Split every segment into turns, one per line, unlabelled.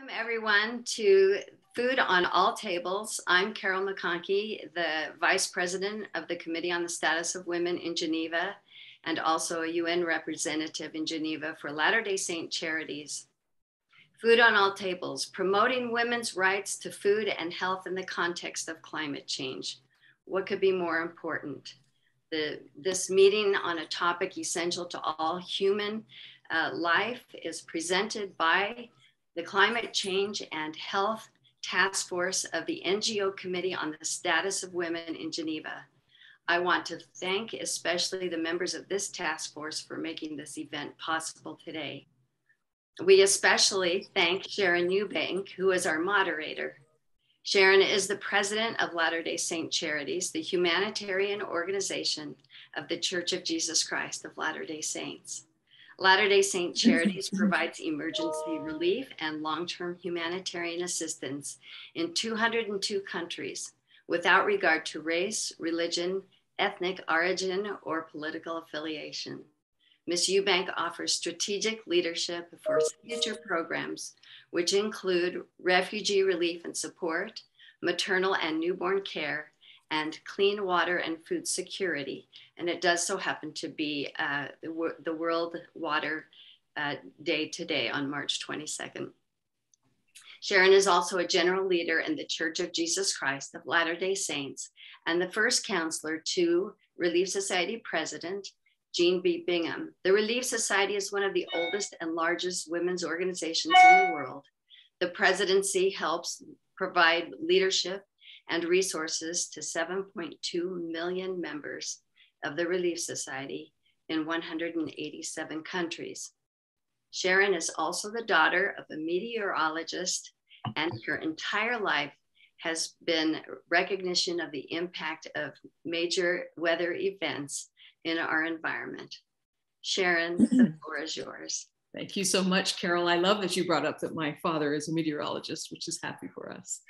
Welcome everyone to Food on All Tables. I'm Carol McConkey, the Vice President of the Committee on the Status of Women in Geneva, and also a UN representative in Geneva for Latter-day Saint Charities. Food on All Tables, promoting women's rights to food and health in the context of climate change. What could be more important? This meeting on a topic essential to all human life is presented by the Climate Change and Health Task Force of the NGO Committee on the Status of Women in Geneva. I want to thank especially the members of this task force for making this event possible today. We especially thank Sharon Eubank, who is our moderator. Sharon is the president of Latter-day Saint Charities, the humanitarian organization of the Church of Jesus Christ of Latter-day Saints. Latter-day Saint Charities provides emergency relief and long-term humanitarian assistance in 202 countries without regard to race, religion, ethnic origin, or political affiliation. Ms. Eubank offers strategic leadership for future programs, which include refugee relief and support, maternal and newborn care, and clean water and food security. And it does so happen to be the World Water Day today on March 22nd. Sharon is also a general leader in the Church of Jesus Christ of Latter-day Saints and the first counselor to Relief Society President Jean B. Bingham. The Relief Society is one of the oldest and largest women's organizations in the world. The presidency helps provide leadership and resources to 7.2 million members of the Relief Society in 187 countries. Sharon is also the daughter of a meteorologist, and her entire life has been recognition of the impact of major weather events in our environment. Sharon, the floor is yours.
Thank you so much, Carol. I love that you brought up that my father is a meteorologist, which is happy for us.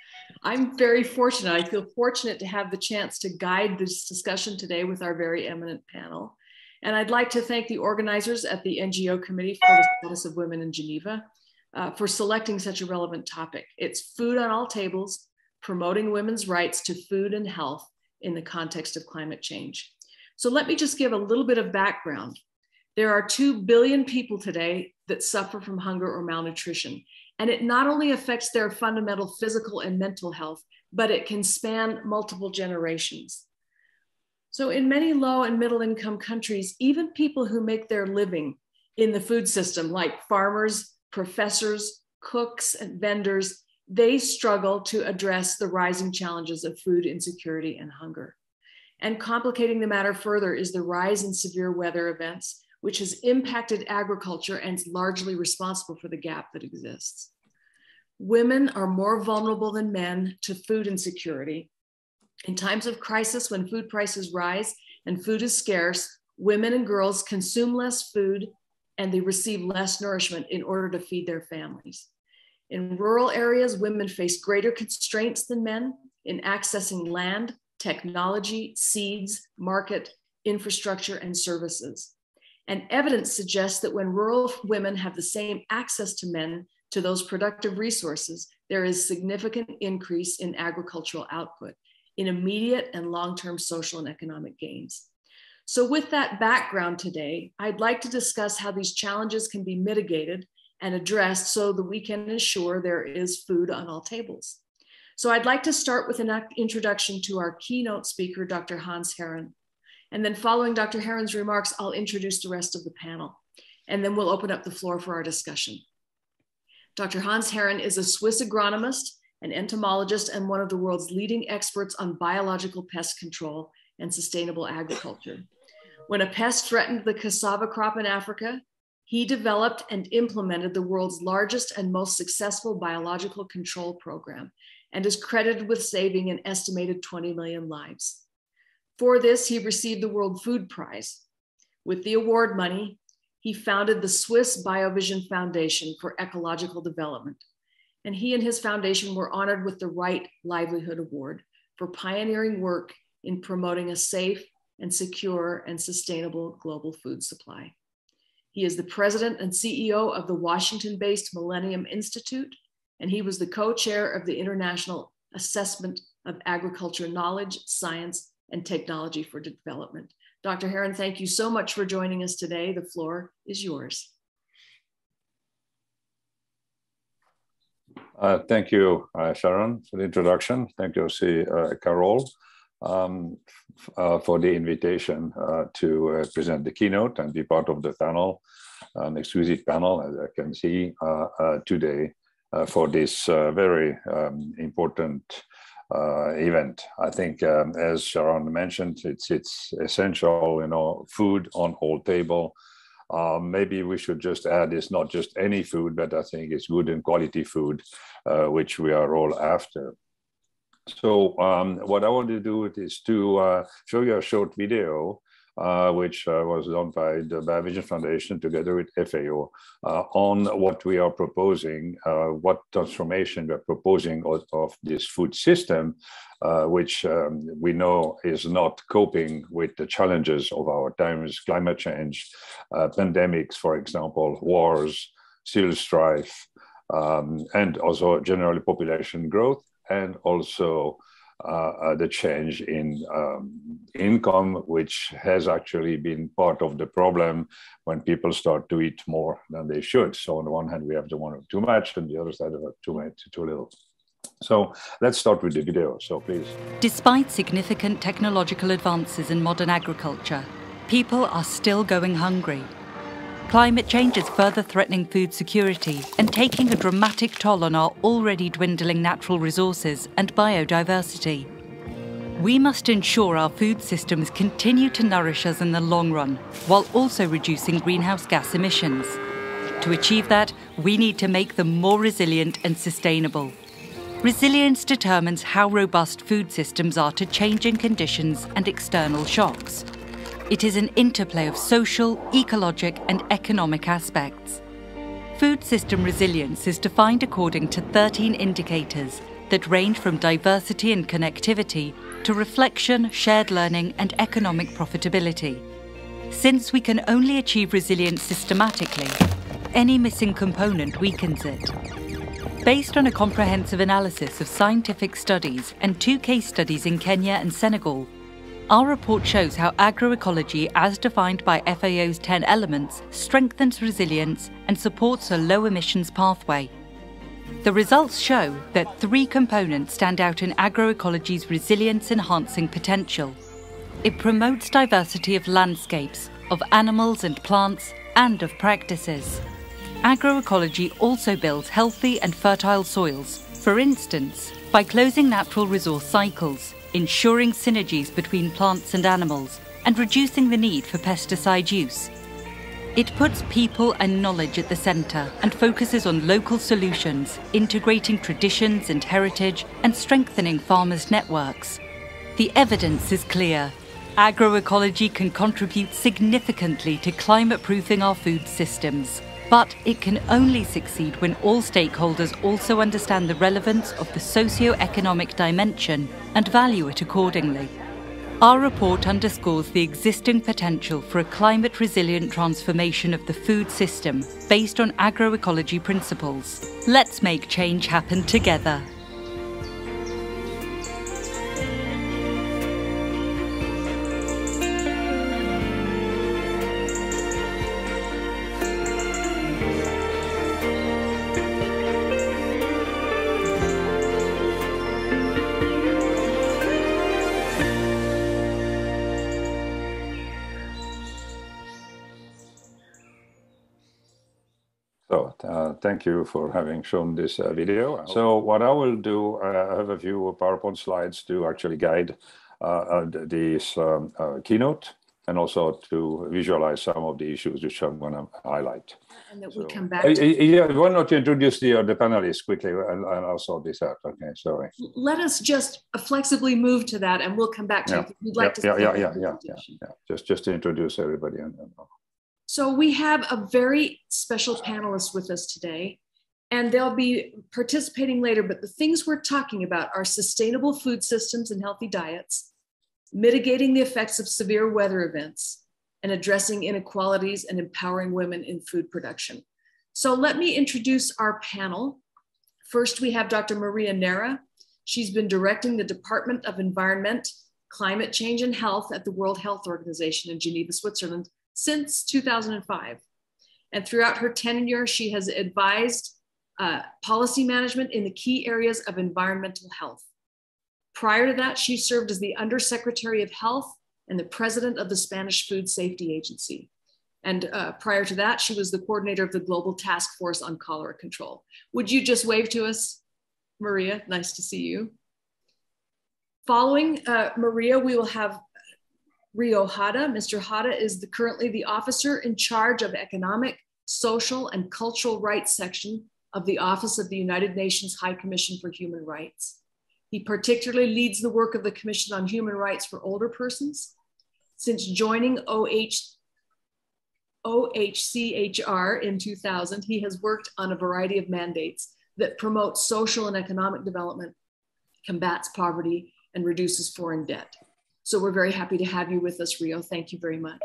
I'm very fortunate. I feel fortunate to have the chance to guide this discussion today with our very eminent panel. And I'd like to thank the organizers at the NGO Committee for the Status of Women in Geneva for selecting such a relevant topic. It's food on all tables, promoting women's rights to food and health in the context of climate change. So let me just give a little bit of background. There are 2 billion people today that suffer from hunger or malnutrition. And it not only affects their fundamental physical and mental health, but it can span multiple generations. So in many low and middle income countries, even people who make their living in the food system, like farmers, professors, cooks, and vendors, they struggle to address the rising challenges of food insecurity and hunger. And complicating the matter further is the rise in severe weather events, which has impacted agriculture and is largely responsible for the gap that exists. Women are more vulnerable than men to food insecurity. In times of crisis, when food prices rise and food is scarce, women and girls consume less food and they receive less nourishment in order to feed their families. In rural areas, women face greater constraints than men in accessing land, technology, seeds, market, infrastructure, and services. And evidence suggests that when rural women have the same access to men to those productive resources, there is significant increase in agricultural output, in immediate and long-term social and economic gains. So with that background today, I'd like to discuss how these challenges can be mitigated and addressed so that we can ensure there is food on all tables. So I'd like to start with an introduction to our keynote speaker, Dr. Hans Herren. And then following Dr. Herren's remarks, I'll introduce the rest of the panel. And then we'll open up the floor for our discussion. Dr. Hans Herren is a Swiss agronomist, an entomologist, and one of the world's leading experts on biological pest control and sustainable agriculture. When a pest threatened the cassava crop in Africa, he developed and implemented the world's largest and most successful biological control program and is credited with saving an estimated 20 million lives. For this, he received the World Food Prize. With the award money, he founded the Swiss BioVision Foundation for Ecological Development. And he and his foundation were honored with the Right Livelihood Award for pioneering work in promoting a safe and secure and sustainable global food supply. He is the president and CEO of the Washington-based Millennium Institute and he was the co-chair of the International Assessment of Agriculture Knowledge, Science, and Technology for Development. Dr. Heron, thank you so much for joining us today. The floor is yours.
Thank you, Sharon, for the introduction. Thank you, Carol, for the invitation to present the keynote and be part of the panel, an exquisite panel, as I can see today, for this very important event. I think, as Sharon mentioned, it's essential, food on all table. Maybe we should just add it's not just any food, but I think it's good and quality food, which we are all after. So what I want to do is to show you a short video, which was done by the BioVision Foundation together with FAO on what we are proposing, what transformation we're proposing of this food system, which we know is not coping with the challenges of our times, climate change, pandemics, for example, wars, civil strife, and also generally population growth, and also the change in income, which has actually been part of the problem when people start to eat more than they should. So on the one hand, we have the one too much, and the other side of it, too little. So let's start with the video, so please.
Despite significant technological advances in modern agriculture, people are still going hungry. Climate change is further threatening food security and taking a dramatic toll on our already dwindling natural resources and biodiversity. We must ensure our food systems continue to nourish us in the long run, while also reducing greenhouse gas emissions. To achieve that, we need to make them more resilient and sustainable. Resilience determines how robust food systems are to changing conditions and external shocks. It is an interplay of social, ecologic, and economic aspects. Food system resilience is defined according to 13 indicators that range from diversity and connectivity to reflection, shared learning, and economic profitability. Since we can only achieve resilience systematically, any missing component weakens it. Based on a comprehensive analysis of scientific studies and 2 case studies in Kenya and Senegal, our report shows how agroecology, as defined by FAO's 10 elements, strengthens resilience and supports a low-emissions pathway. The results show that 3 components stand out in agroecology's resilience-enhancing potential. It promotes diversity of landscapes, of animals and plants, and of practices. Agroecology also builds healthy and fertile soils, for instance, by closing natural resource cycles, ensuring synergies between plants and animals, and reducing the need for pesticide use. It puts people and knowledge at the centre and focuses on local solutions, integrating traditions and heritage and strengthening farmers' networks. The evidence is clear. Agroecology can contribute significantly to climate-proofing our food systems. But it can only succeed when all stakeholders also understand the relevance of the socio-economic dimension and value it accordingly. Our report underscores the existing potential for a climate-resilient transformation of the food system based on agroecology principles. Let's make change happen together.
Thank you for having shown this video. So what I will do, I have a few PowerPoint slides to actually guide this keynote, and also to visualize some of the issues which I'm going to highlight.
And that we come back to.
Yeah, why not you introduce the panelists quickly, and I'll sort this out. Okay, sorry.
Let us just flexibly move to that, and we'll come back to it. You'd like to
Just to introduce everybody.
So we have a very special panelist with us today, and they'll be participating later, but the things we're talking about are sustainable food systems and healthy diets, mitigating the effects of severe weather events, and addressing inequalities and empowering women in food production. So let me introduce our panel. First, we have Dr. Maria Nera. She's been directing the Department of Environment, Climate Change and Health at the World Health Organization in Geneva, Switzerland since 2005. And throughout her tenure, she has advised policy management in the key areas of environmental health. Prior to that, she served as the Undersecretary of Health and the President of the Spanish Food Safety Agency. And prior to that, she was the coordinator of the Global Task Force on Cholera Control. Would you just wave to us, Maria? Nice to see you. Following Maria, we will have Rio Hada. Mr. Hada is currently the officer in charge of Economic, Social, and Cultural Rights section of the Office of the United Nations High Commission for Human Rights. He particularly leads the work of the Commission on Human Rights for Older Persons. Since joining OHCHR in 2000, he has worked on a variety of mandates that promote social and economic development, combats poverty, and reduces foreign debt. So we're very happy to have you with us, Rio. Thank you very much.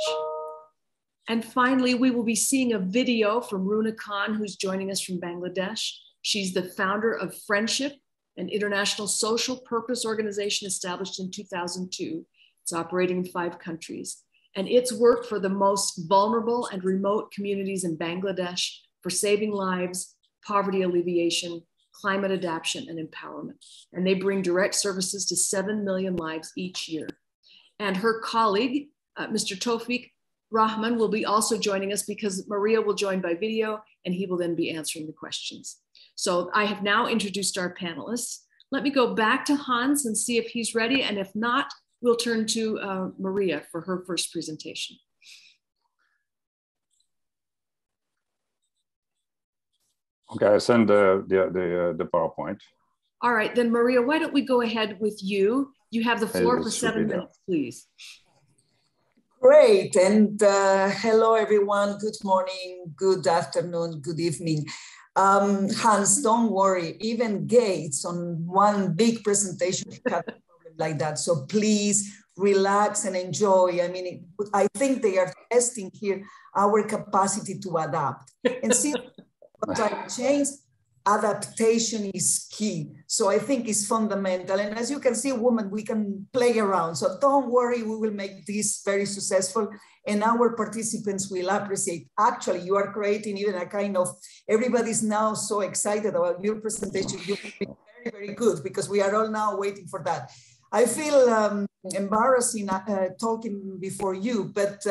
And finally, we will be seeing a video from Runa Khan, who's joining us from Bangladesh. She's the founder of Friendship, an international social purpose organization established in 2002. It's operating in 5 countries. And it's worked for the most vulnerable and remote communities in Bangladesh for saving lives, poverty alleviation, climate adaptation, and empowerment. And they bring direct services to 7 million lives each year. And her colleague, Mr. Tawfiq Rahman, will be also joining us because Maria will join by video and he will then be answering the questions. So I have now introduced our panelists. Let me go back to Hans and see if he's ready. And if not, we'll turn to Maria for her first presentation.
Okay, I send the PowerPoint.
All right, then Maria, why don't we go ahead with you? You have the floor for 7 minutes, please.
Great, and hello everyone, good morning, good afternoon, good evening. Hans, don't worry, even Gates on one big presentation had a problem like that, so please relax and enjoy. I mean, I think they are testing here our capacity to adapt. And since climate change, adaptation is key. So I think it's fundamental. And as you can see, women, we can play around. So don't worry, we will make this very successful and our participants will appreciate. Actually, you are creating even a kind of, everybody's now so excited about your presentation. You will be very, very good because we are all now waiting for that. I feel embarrassing talking before you, but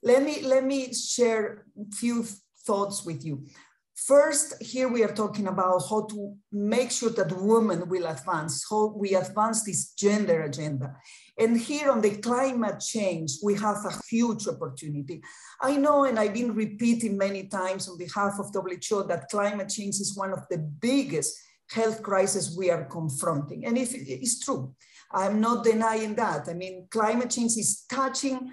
let me share a few thoughts with you. First, here we are talking about how to make sure that women will advance, how we advance this gender agenda. And here on the climate change, we have a huge opportunity. I know, and I've been repeating many times on behalf of WHO, that climate change is one of the biggest health crises we are confronting. And it's true, I'm not denying that. I mean, climate change is touching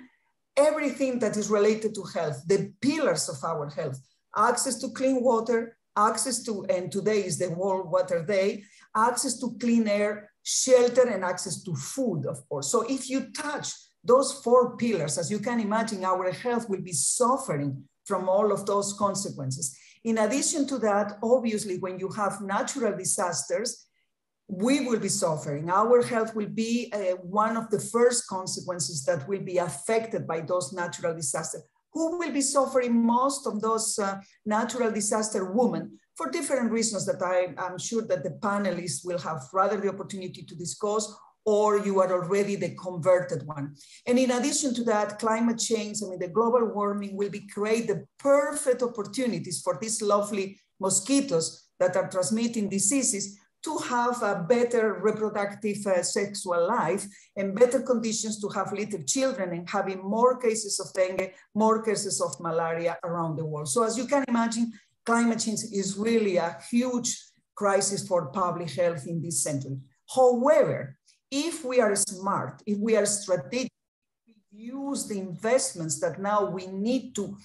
everything that is related to health, the pillars of our health. Access to clean water, access to, and today is the World Water Day, access to clean air, shelter, and access to food, of course. So if you touch those 4 pillars, as you can imagine, our health will be suffering from all of those consequences. In addition to that, obviously, when you have natural disasters, we will be suffering. Our health will be one of the first consequences that will be affected by those natural disasters. Who will be suffering most of those natural disaster? Women, for different reasons that I'm sure that the panelists will have rather the opportunity to discuss, or you are already the converted one. And in addition to that, climate change, I mean, the global warming will create the perfect opportunities for these lovely mosquitoes that are transmitting diseases to have a better reproductive sexual life and better conditions to have little children and having more cases of dengue, more cases of malaria around the world. So as you can imagine, climate change is really a huge crisis for public health in this century. However, if we are smart, if we are strategic, use the investments that now we need to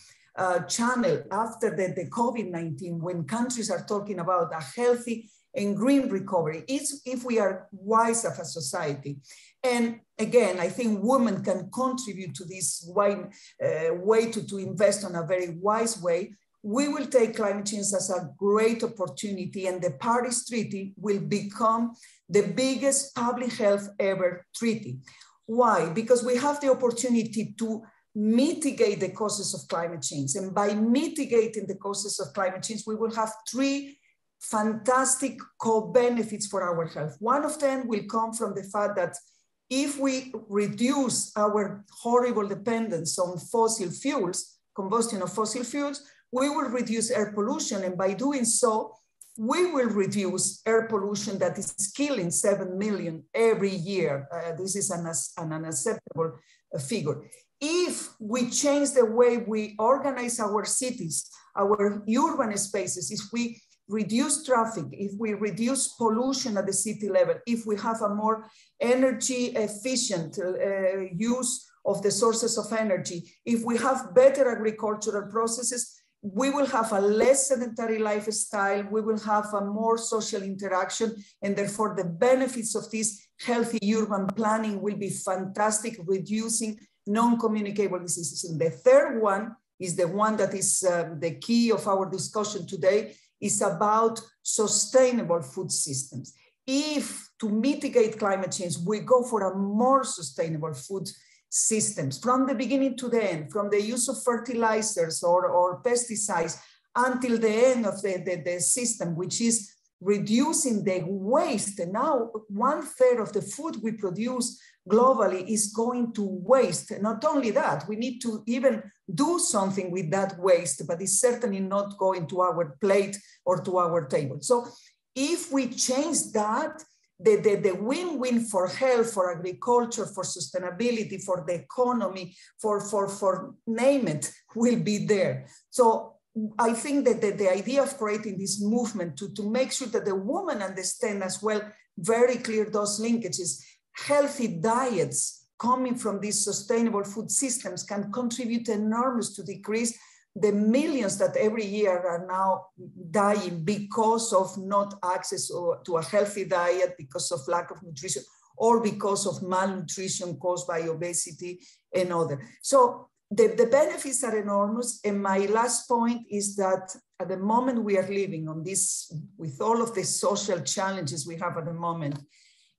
channel after the COVID-19, when countries are talking about a healthy and green recovery, it's if we are wise as a society. And again, I think women can contribute to this wide way to invest in a very wise way. we will take climate change as a great opportunity, and the Paris Treaty will become the biggest public health ever treaty. Why? Because we have the opportunity to mitigate the causes of climate change. And by mitigating the causes of climate change, we will have three fantastic co-benefits for our health. One of them will come from the fact that if we reduce our horrible dependence on fossil fuels, combustion of fossil fuels, we will reduce air pollution. And by doing so, we will reduce air pollution that is killing 7 million every year. This is an unacceptable figure. If we change the way we organize our cities, our urban spaces, if we reduce traffic, if we reduce pollution at the city level, if we have a more energy efficient use of the sources of energy, if we have better agricultural processes, we will have a less sedentary lifestyle, we will have a more social interaction, and therefore the benefits of this healthy urban planning will be fantastic, reducing non-communicable diseases. And the third one is the one that is the key of our discussion today, is about sustainable food systems. If to mitigate climate change, we go for a more sustainable food systems from the beginning to the end, from the use of fertilizers or pesticides until the end of the system, which is reducing the waste. And now 1/3 of the food we produce globally is going to waste. Not only that, we need to even do something with that waste, but it's certainly not going to our plate or to our table. So if we change that, the win-win for health, for agriculture, for sustainability, for the economy, for name it, will be there. So I think that the idea of creating this movement to make sure that the women understand as well very clear those linkages, healthy diets coming from these sustainable food systems can contribute enormously to decrease the millions that every year are now dying because of not access to a healthy diet, because of lack of nutrition, or because of malnutrition caused by obesity and other. So the benefits are enormous. And my last point is that at the moment we are living on this, with all of the social challenges we have at the moment,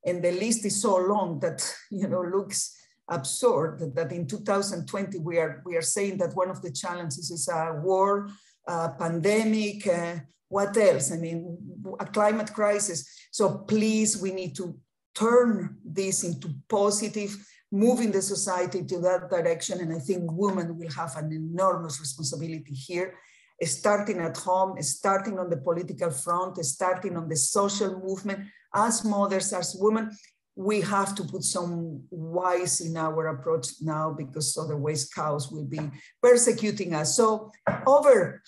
and the list is so long that, you know, looks absurd that in 2020 we are saying that one of the challenges is a war, pandemic, what else? I mean, a climate crisis. So please, we need to turn this into positive, moving the society to that direction. And I think women will have an enormous responsibility here, starting at home, starting on the political front, starting on the social movement. As mothers, as women, we have to put some wise in our approach now, because otherwise cows will be persecuting us. So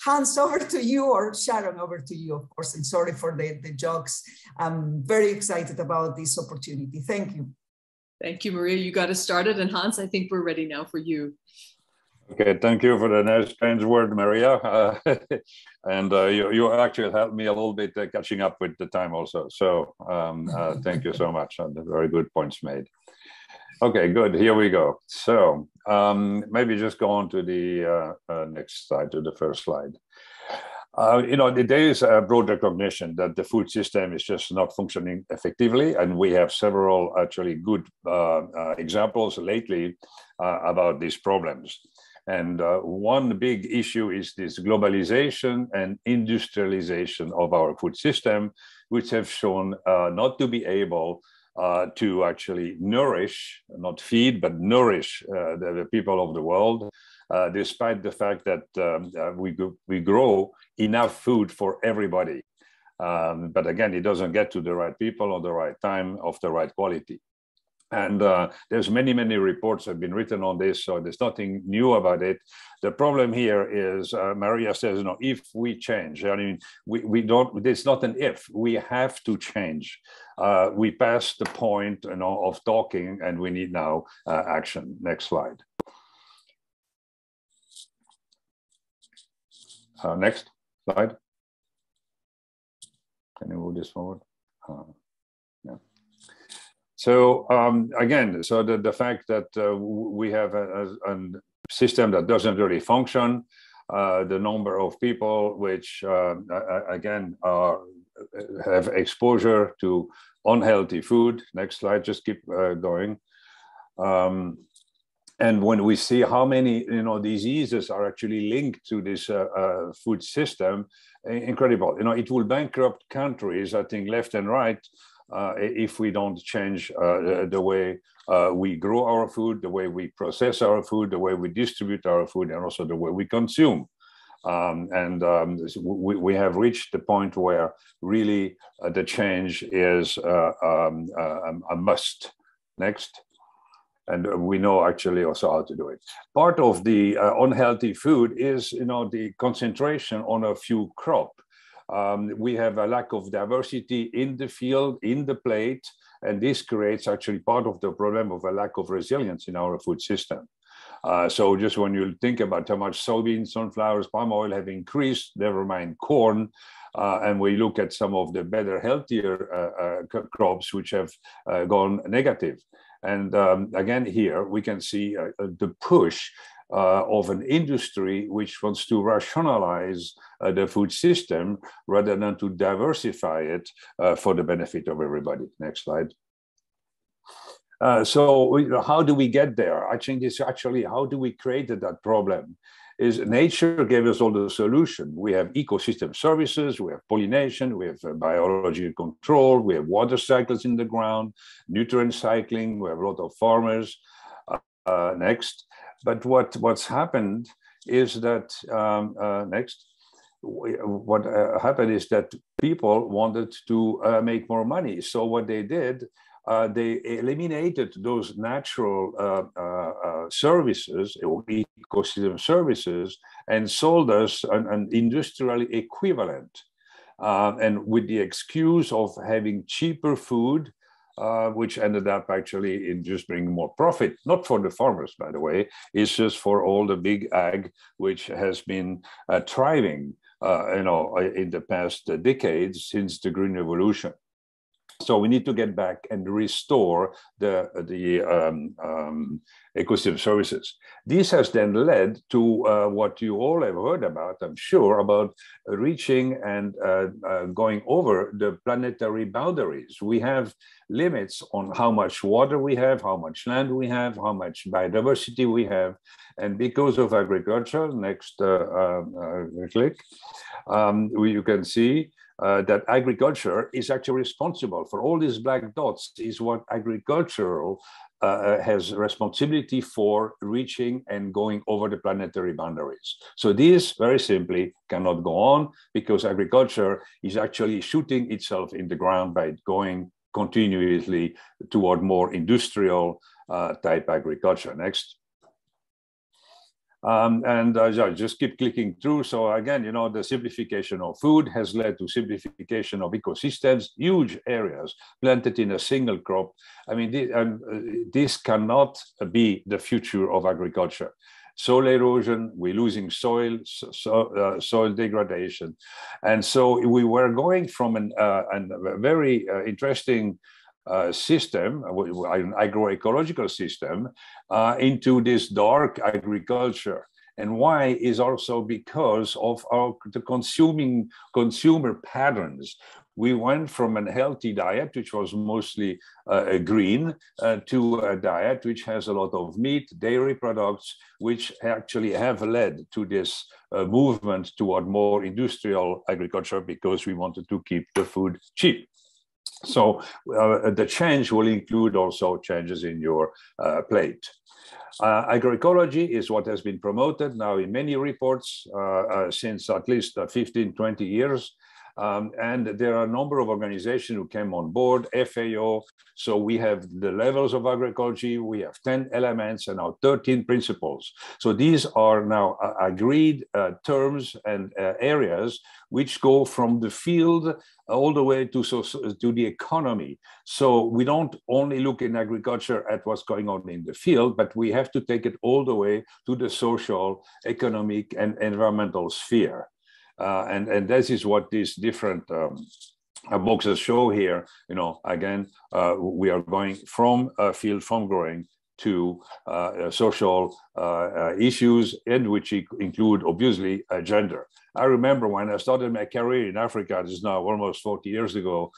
Hans, over to you, or Sharon, over to you, of course. And sorry for the jokes. I'm very excited about this opportunity. Thank you.
Thank you, Maria. You got us started. And Hans, I think we're ready now for you.
Okay, thank you for the nice strange word, Maria. And you actually helped me a little bit catching up with the time also. So thank you so much. Very good points made. Okay, good. Here we go. So maybe just go on to the next slide, to the first slide. You know, there is a broad recognition that the food system is just not functioning effectively. And we have several actually good examples lately about these problems. And one big issue is this globalization and industrialization of our food system, which have shown not to be able to actually nourish, not feed, but nourish the people of the world, despite the fact that we grow enough food for everybody. But again, it doesn't get to the right people on the right time of the right quality. And there's many reports have been written on this, so there's nothing new about it. The problem here is, Maria says, you know, if we change, I mean, we don't, it's not an if, we have to change. We passed the point, you know, of talking, and we need now action. Next slide. Next slide. Can you move this forward? Yeah. So again, so the fact that we have a system that doesn't really function, the number of people which, again, have exposure to unhealthy food. Next slide, just keep going. And when we see how many diseases are actually linked to this food system, incredible. It will bankrupt countries, I think, left and right, if we don't change the way we grow our food, the way we process our food, the way we distribute our food, and also the way we consume. We have reached the point where really the change is a must. Next. And we know actually also how to do it. Part of the unhealthy food is, the concentration on a few crop. We have a lack of diversity in the field, in the plate, and this creates actually part of the problem of a lack of resilience in our food system. So just when you think about how much soybeans, sunflowers, palm oil have increased, never mind corn, and we look at some of the better, healthier crops which have gone negative. And again, here we can see the push of an industry which wants to rationalize the food system rather than to diversify it for the benefit of everybody. Next slide. So how do we get there? I think this actually, how do we create that problem? Is nature gave us all the solution. We have ecosystem services, we have pollination, we have biological control, we have water cycles in the ground, nutrient cycling, we have a lot of farmers. Next. But what's happened is that, what happened is that people wanted to make more money. So what they did, they eliminated those natural services or ecosystem services and sold us an industrial equivalent. And with the excuse of having cheaper food, which ended up actually in just bringing more profit, not for the farmers, by the way, it's just for all the big ag, which has been thriving, in the past decades since the Green Revolution. So we need to get back and restore the ecosystem services. This has then led to what you all have heard about, I'm sure, about reaching and going over the planetary boundaries. We have limits on how much water we have, how much land we have, how much biodiversity we have. And because of agriculture, next click, you can see that agriculture is actually responsible for all these black dots is what agricultural has responsibility for reaching and going over the planetary boundaries. So this very simply cannot go on because agriculture is actually shooting itself in the ground by going continuously toward more industrial type agriculture. Next. I just keep clicking through. So again, the simplification of food has led to simplification of ecosystems, huge areas planted in a single crop. I mean, this cannot be the future of agriculture. Soil erosion, we're losing soil, soil degradation. And so we were going from a very interesting system, an agroecological system, into this dark agriculture. And why is also because of the consumer patterns. We went from a healthy diet, which was mostly green, to a diet which has a lot of meat, dairy products, which actually have led to this movement toward more industrial agriculture because we wanted to keep the food cheap. So the change will include also changes in your plate. Agroecology is what has been promoted now in many reports since at least 15, 20 years. And there are a number of organizations who came on board, FAO. So we have the levels of agroecology, we have 10 elements and now 13 principles. So these are now agreed terms and areas which go from the field all the way to the economy. So we don't only look in agriculture at what's going on in the field, but we have to take it all the way to the social, economic, and environmental sphere. And this is what these different boxes show here. Again, we are going from field, from growing to social issues, and which include, obviously, gender. I remember when I started my career in Africa, this is now almost 40 years ago,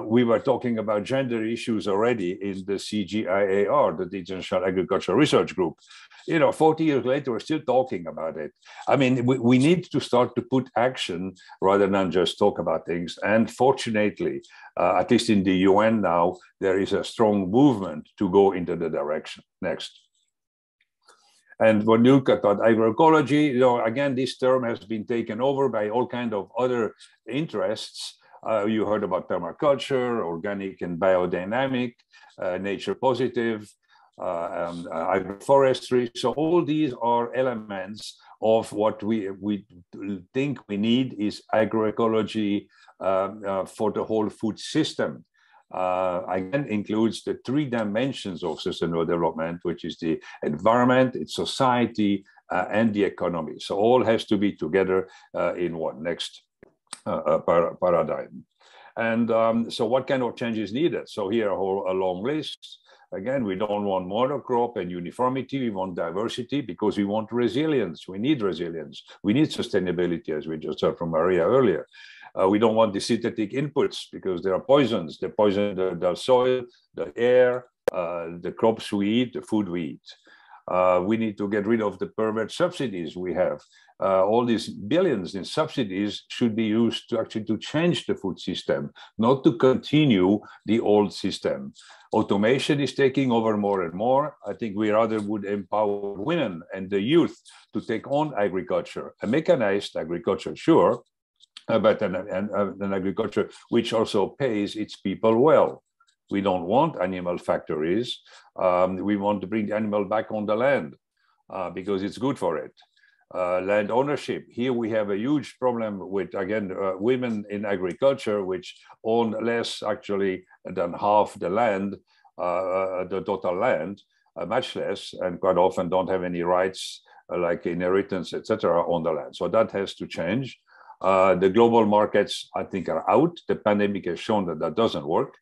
we were talking about gender issues already in the CGIAR, the International Agricultural Research Group. 40 years later, we're still talking about it. I mean, we need to start to put action rather than just talk about things. And fortunately, at least in the UN now, there is a strong movement to go into the direction. Next. And when you look at agroecology, again, this term has been taken over by all kinds of other interests. You heard about permaculture, organic and biodynamic, nature positive, agroforestry. So all these are elements of what we think we need is agroecology for the whole food system. Again, includes the 3 dimensions of sustainable development, which is the environment, its society, and the economy. So all has to be together in one. Next paradigm. And so what kind of change is needed? So here a long list. Again, we don't want monocrop and uniformity. We want diversity because we want resilience. We need resilience. We need sustainability, as we just heard from Maria earlier. We don't want the synthetic inputs because they are poisons. They poison the soil, the air, the crops we eat, the food we eat. We need to get rid of the pervert subsidies we have. All these billions in subsidies should be used to actually to change the food system, not to continue the old system. Automation is taking over more and more. I think we rather would empower women and the youth to take on agriculture, a mechanized agriculture, sure, but an agriculture which also pays its people well. We don't want animal factories. We want to bring the animal back on the land because it's good for it. Land ownership. Here we have a huge problem with, again, women in agriculture, which own less actually than half the land, the total land, much less, and quite often don't have any rights like inheritance, etc., on the land. So that has to change. The global markets, I think, are out. The pandemic has shown that that doesn't work.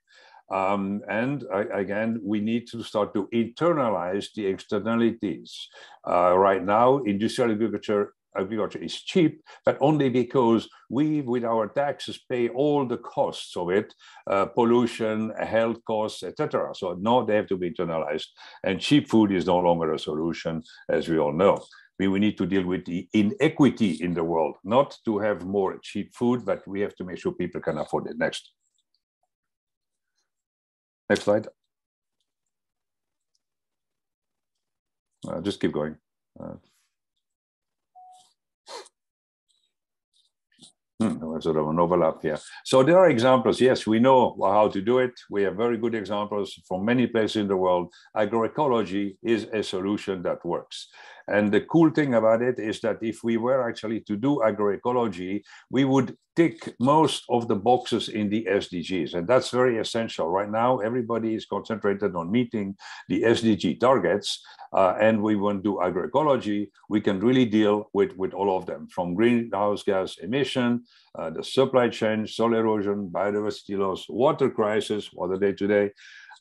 Again, we need to start to internalize the externalities. Right now, industrial agriculture is cheap, but only because we, with our taxes, pay all the costs of it, pollution, health costs, etc. So no, they have to be internalized. And cheap food is no longer a solution, as we all know. We need to deal with the inequity in the world, not to have more cheap food, but we have to make sure people can afford it. Next. Next slide. Just keep going. Sort of an overlap here. So there are examples. Yes, we know how to do it. We have very good examples from many places in the world. Agroecology is a solution that works. And the cool thing about it is that if we were actually to do agroecology, we would tick most of the boxes in the SDGs. And that's very essential. Right now, everybody is concentrated on meeting the SDG targets. And we want to do agroecology. We can really deal with all of them, from greenhouse gas emission, the supply chain, soil erosion, biodiversity loss, water crisis, what are they today?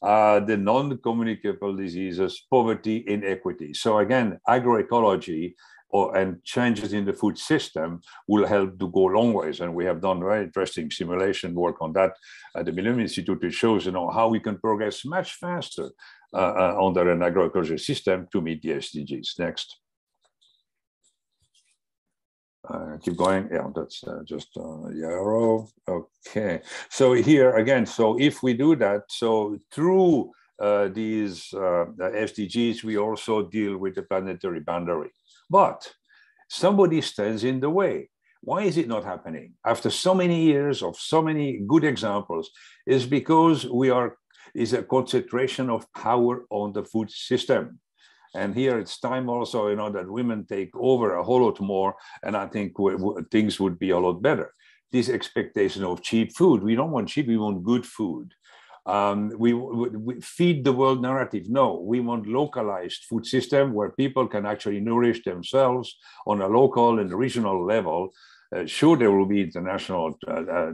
The non-communicable diseases, poverty, inequity. So again, agroecology and changes in the food system will help to go long ways. And we have done very interesting simulation work on that at the Millennium Institute. It shows how we can progress much faster under an agroecology system to meet the SDGs. Next. Keep going. Yeah, that's just the arrow. Okay. So here again, so if we do that, so through these SDGs, we also deal with the planetary boundary. But somebody stands in the way. Why is it not happening? After so many years of so many good examples, is because is a concentration of power on the food system. And here it's time also, that women take over a whole lot more, and I think things would be a lot better. This expectation of cheap food, we don't want cheap, we want good food. We feed the world narrative. No, we want localized food system where people can actually nourish themselves on a local and regional level. Sure, there will be international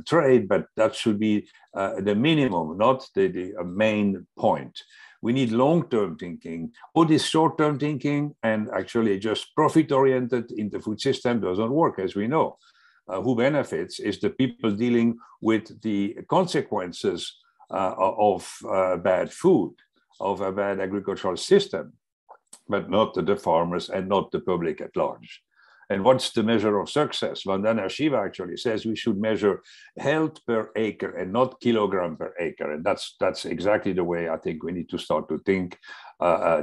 trade, but that should be the minimum, not the main point. We need long-term thinking. All this short-term thinking and actually just profit-oriented in the food system doesn't work, as we know. Who benefits is the people dealing with the consequences of bad food, of a bad agricultural system, but not the farmers and not the public at large. And what's the measure of success? Vandana Shiva actually says we should measure health per acre and not kilogram per acre. And that's exactly the way I think we need to start to think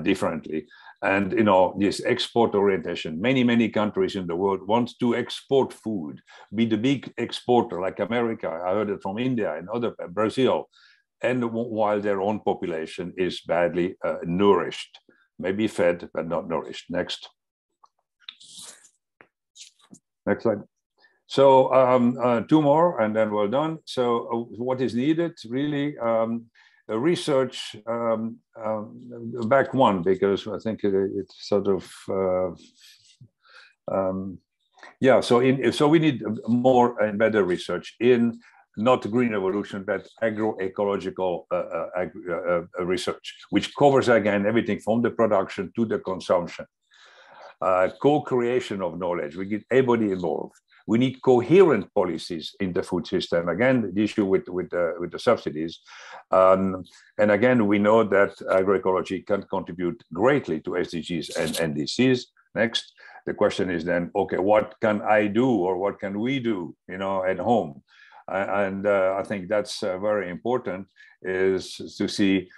differently. And, you know, this export orientation, many countries in the world want to export food, be the big exporter like America. I heard it from India and other, Brazil. And while their own population is badly nourished, maybe fed, but not nourished. Next. Next slide. So 2 more and then we're done. So what is needed really? Research back one, because I think it's sort of, yeah, so we need more and better research in not green revolution, but agroecological research, which covers again everything from the production to the consumption. Co-creation of knowledge, we get everybody involved. We need coherent policies in the food system. Again, the issue with the subsidies. And again, we know that agroecology can contribute greatly to SDGs and NDCs. Next, the question is then, okay, what can I do or what can we do, you know, at home? And I think that's very important, is to see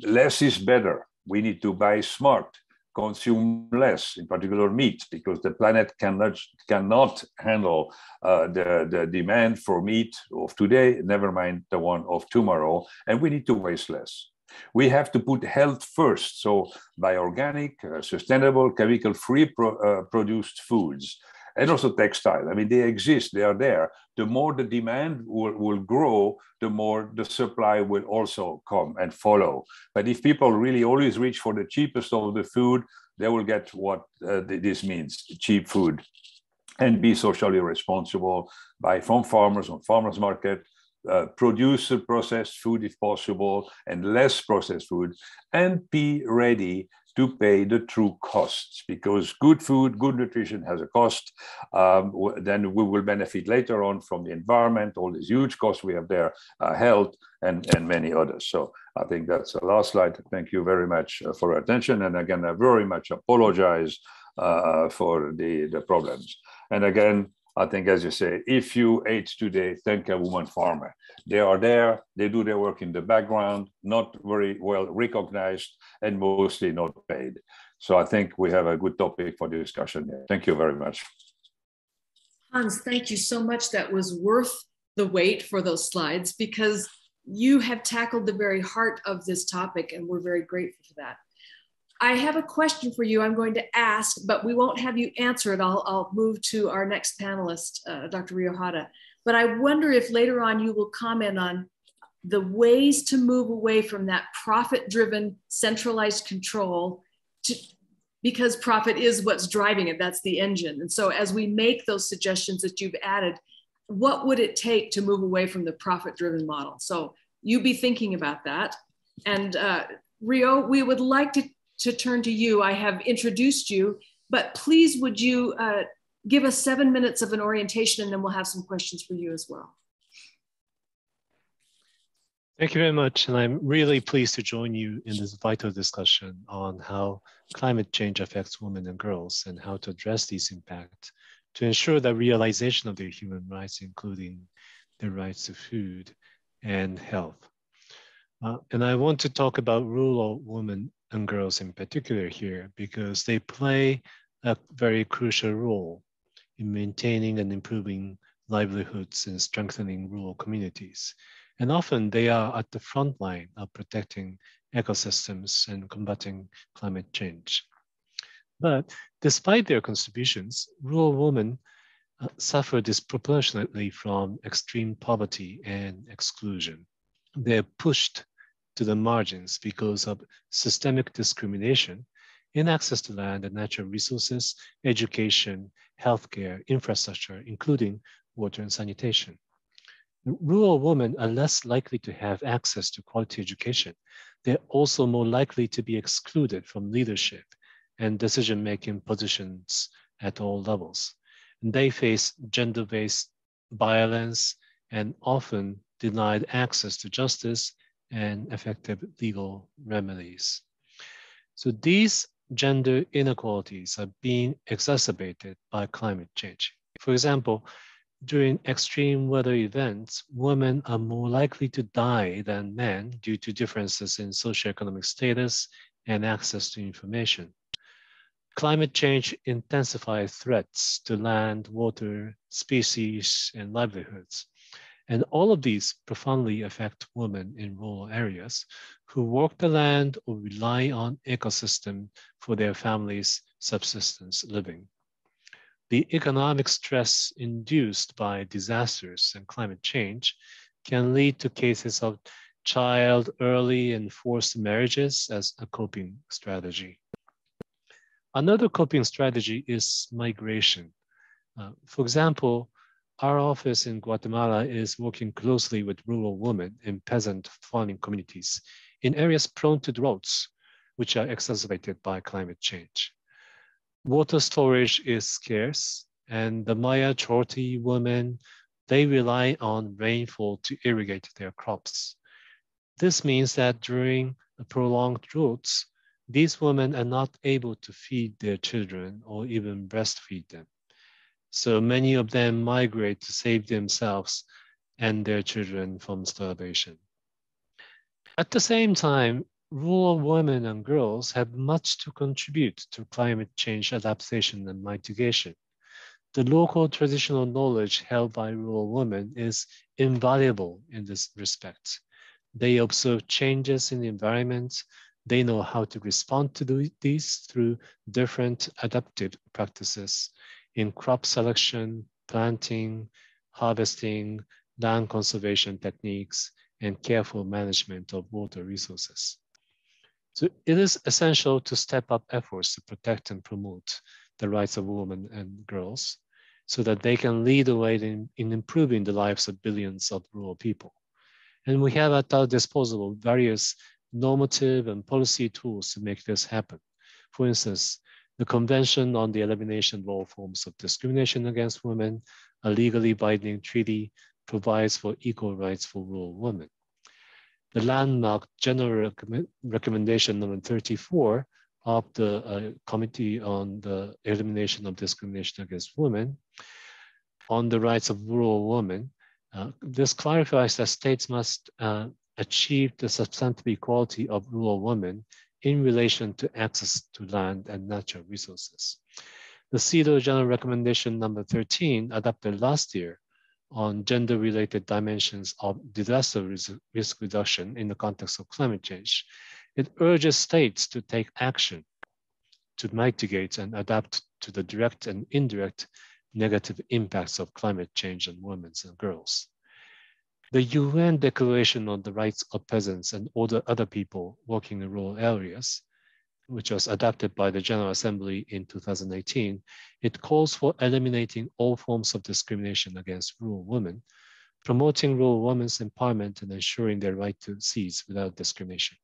less is better. We need to buy smart, consume less, in particular meat, because the planet cannot handle the demand for meat of today, never mind the one of tomorrow, and we need to waste less. We have to put health first, so buy organic, sustainable, chemical-free produced foods, and also textile. I mean, they exist, they are there. The more the demand will grow, the more the supply will also come and follow. But if people really always reach for the cheapest of the food, they will get what this means, cheap food. And be socially responsible, buy from farmers on farmers market, produce processed food if possible, and less processed food, and be ready to pay the true costs, because good food, good nutrition has a cost. Then we will benefit later on from the environment, all these huge costs we have there, health, and many others. So I think that's the last slide. Thank you very much for your attention. And again, I very much apologize for the problems. And again, I think, as you say, if you ate today, thank a woman farmer. They are there, they do their work in the background, not very well recognized, and mostly not paid. So I think we have a good topic for the discussion. Thank you very much.
Hans, thank you so much. That was worth the wait for those slides, because you have tackled the very heart of this topic, and we're very grateful for that. I have a question for you I'm going to ask, but we won't have you answer it. I'll move to our next panelist, Dr. Riohata. But I wonder if later on you will comment on the ways to move away from that profit-driven centralized control, because profit is what's driving it, that's the engine. And so as we make those suggestions that you've added, what would it take to move away from the profit-driven model? So you be thinking about that. And Rio, we would like to turn to you. I have introduced you, but please would you give us 7 minutes of an orientation, and then we'll have some questions for you as well.
Thank you very much. And I'm really pleased to join you in this vital discussion on how climate change affects women and girls and how to address these impacts to ensure the realization of their human rights, including the rights to food and health. And I want to talk about rural women and girls in particular here, because they play a very crucial role in maintaining and improving livelihoods and strengthening rural communities. And often they are at the front line of protecting ecosystems and combating climate change. But despite their contributions, rural women suffer disproportionately from extreme poverty and exclusion. They're pushed to the margins because of systemic discrimination in access to land and natural resources, education, healthcare, infrastructure, including water and sanitation. Rural women are less likely to have access to quality education. They're also more likely to be excluded from leadership and decision-making positions at all levels. And they face gender-based violence and often denied access to justice and effective legal remedies. So these gender inequalities are being exacerbated by climate change. For example, during extreme weather events, women are more likely to die than men due to differences in socioeconomic status and access to information. Climate change intensifies threats to land, water, species, and livelihoods. And all of these profoundly affect women in rural areas who work the land or rely on ecosystem for their families' subsistence living. The economic stress induced by disasters and climate change can lead to cases of child, early, and forced marriages as a coping strategy. Another coping strategy is migration. For example, our office in Guatemala is working closely with rural women in peasant farming communities in areas prone to droughts, which are exacerbated by climate change. Water storage is scarce, and the Maya Chorti women, they rely on rainfall to irrigate their crops. This means that during prolonged droughts, these women are not able to feed their children or even breastfeed them. So many of them migrate to save themselves and their children from starvation. At the same time, rural women and girls have much to contribute to climate change adaptation and mitigation. The local traditional knowledge held by rural women is invaluable in this respect. They observe changes in the environment. They know how to respond to these through different adaptive practices in crop selection, planting, harvesting, land conservation techniques, and careful management of water resources. So it is essential to step up efforts to protect and promote the rights of women and girls so that they can lead the way in improving the lives of billions of rural people. And we have at our disposal various normative and policy tools to make this happen. For instance, the Convention on the Elimination of All Forms of Discrimination Against Women, a legally binding treaty, provides for equal rights for rural women. The landmark General Recommendation number 34 of the Committee on the Elimination of Discrimination Against Women on the rights of rural women, this clarifies that states must achieve the substantive equality of rural women in relation to access to land and natural resources. The CEDAW General Recommendation number 13, adopted last year on gender-related dimensions of disaster risk reduction in the context of climate change, it urges states to take action to mitigate and adapt to the direct and indirect negative impacts of climate change on women and girls. The UN Declaration on the Rights of Peasants and other people working in rural areas, which was adopted by the General Assembly in 2018, it calls for eliminating all forms of discrimination against rural women, promoting rural women's empowerment and ensuring their right to seize without discrimination.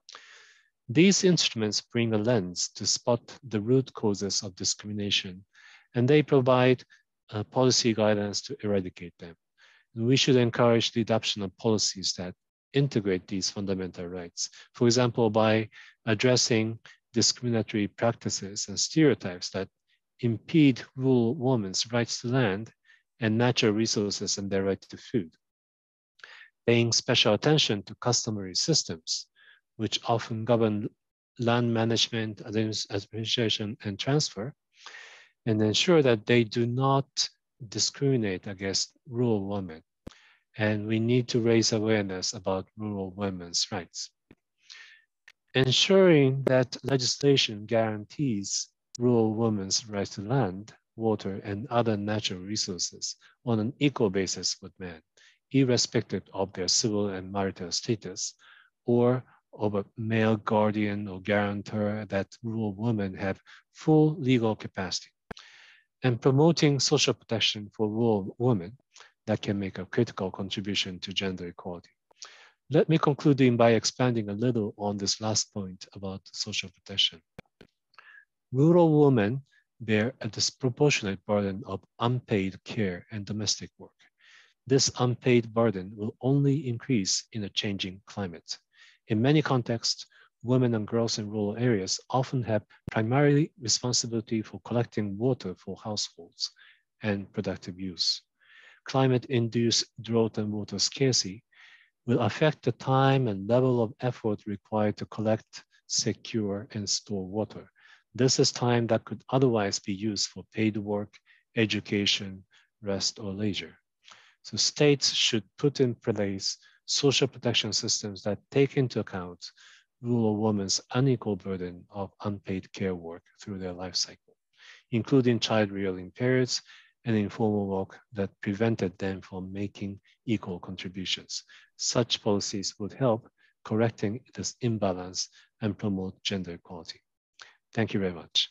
These instruments bring a lens to spot the root causes of discrimination, and they provide policy guidance to eradicate them. And we should encourage the adoption of policies that integrate these fundamental rights. For example, by addressing discriminatory practices and stereotypes that impede rural women's rights to land and natural resources and their right to food. Paying special attention to customary systems, which often govern land management, administration, and transfer, and ensure that they do not discriminate against rural women. And we need to raise awareness about rural women's rights. Ensuring that legislation guarantees rural women's right to land, water, and other natural resources on an equal basis with men, irrespective of their civil and marital status, or of a male guardian or guarantor, that rural women have full legal capacity. And promoting social protection for rural women that can make a critical contribution to gender equality. Let me conclude by expanding a little on this last point about social protection. Rural women bear a disproportionate burden of unpaid care and domestic work. This unpaid burden will only increase in a changing climate. In many contexts, women and girls in rural areas often have primarily responsibility for collecting water for households and productive use. Climate-induced drought and water scarcity will affect the time and level of effort required to collect, secure, and store water. This is time that could otherwise be used for paid work, education, rest, or leisure. So states should put in place social protection systems that take into account rural women's unequal burden of unpaid care work through their life cycle, including child rearing periods and informal work that prevented them from making equal contributions. Such policies would help correcting this imbalance and promote gender equality. Thank you very much.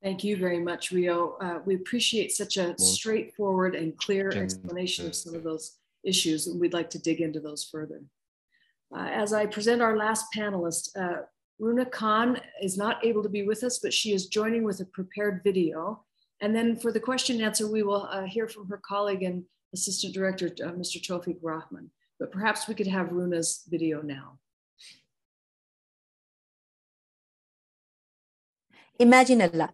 Thank you very much, Rio. We appreciate such a straightforward and clear explanation of some of those issues, and we'd like to dig into those further. As I present our last panelist, Runa Khan is not able to be with us, but she is joining with a prepared video. And then for the question and answer, we will hear from her colleague and Assistant Director, Mr. Tawfiq Rahman. But perhaps we could have Runa's video now.
Imagine a life.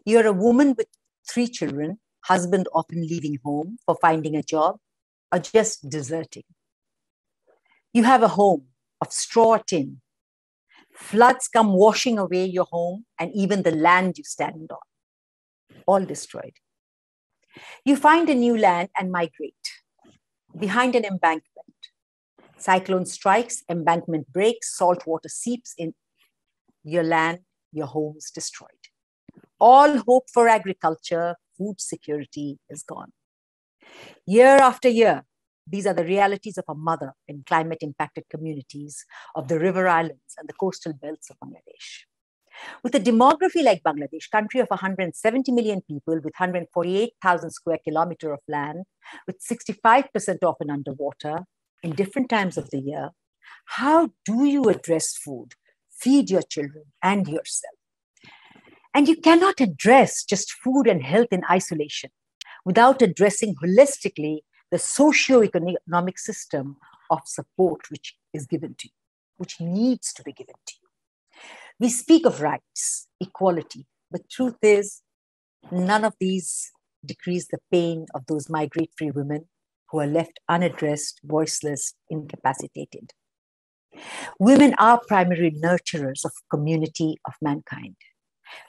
You're a woman with 3 children, husband often leaving home for finding a job or just deserting. You have a home of straw or tin. Floods come washing away your home and even the land you stand on, all destroyed. You find a new land and migrate behind an embankment. Cyclone strikes, embankment breaks, salt water seeps in your land, your home is destroyed. All hope for agriculture, food security is gone. Year after year, these are the realities of a mother in climate-impacted communities of the river islands and the coastal belts of Bangladesh. With a demography like Bangladesh, country of 170 million people with 148,000 square kilometers of land, with 65% often underwater in different times of the year, how do you address food, feed your children and yourself? And you cannot address just food and health in isolation without addressing holistically the socio-economic system of support which is given to you, which needs to be given to you. We speak of rights, equality, but truth is, none of these decrease the pain of those migratory women who are left unaddressed, voiceless, incapacitated. Women are primary nurturers of community of mankind.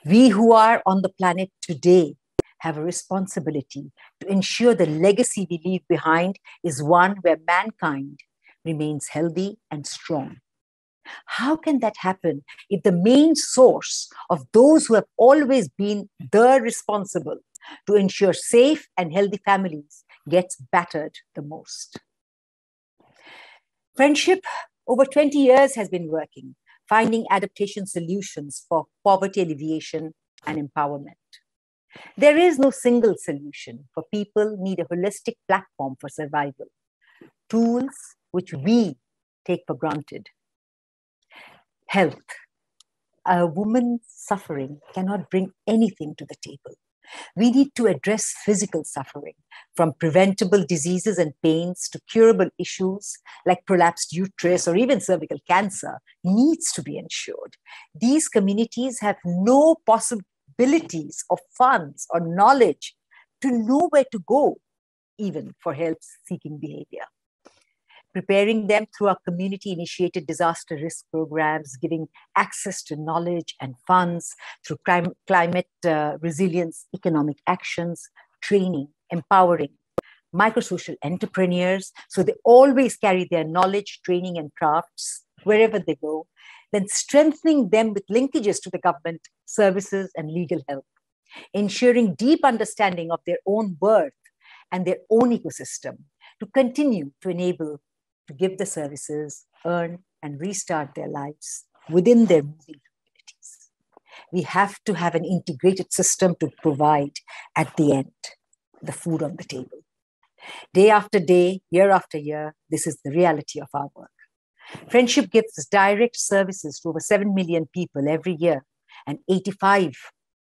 We who are on the planet today have a responsibility to ensure the legacy we leave behind is one where mankind remains healthy and strong. How can that happen if the main source of those who have always been the responsible to ensure safe and healthy families gets battered the most? Friendship over 20 years has been working, finding adaptation solutions for poverty alleviation and empowerment. There is no single solution, for people need a holistic platform for survival, tools which we take for granted. Health. A woman's suffering cannot bring anything to the table. We need to address physical suffering, from preventable diseases and pains to curable issues like prolapsed uterus or even cervical cancer needs to be ensured. These communities have no possibilities of funds or knowledge to know where to go, even for help-seeking behavior. Preparing them through our community-initiated disaster risk programs, giving access to knowledge and funds through climate resilience, economic actions, training, empowering microsocial entrepreneurs, so they always carry their knowledge, training, and crafts wherever they go, then strengthening them with linkages to the government services and legal help, ensuring deep understanding of their own worth and their own ecosystem to continue to enable to give the services, earn, and restart their lives within their moving communities. We have to have an integrated system to provide, at the end, the food on the table. Day after day, year after year, this is the reality of our work. Friendship gives direct services to over 7 million people every year, and 85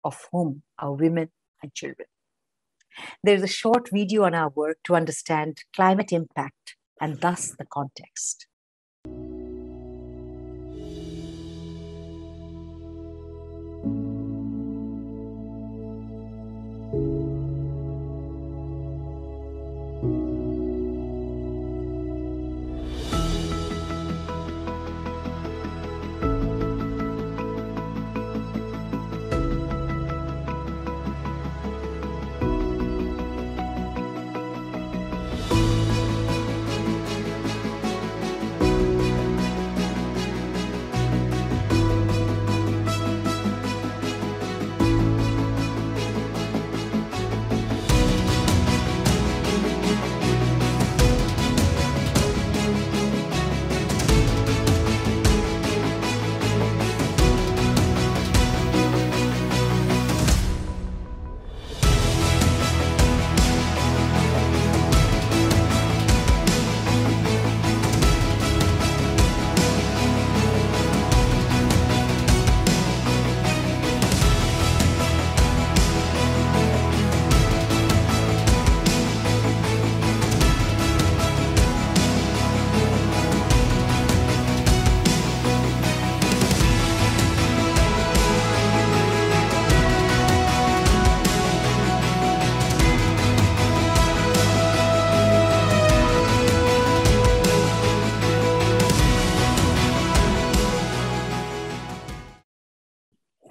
of whom are women and children. There's a short video on our work to understand climate impact and thus the context.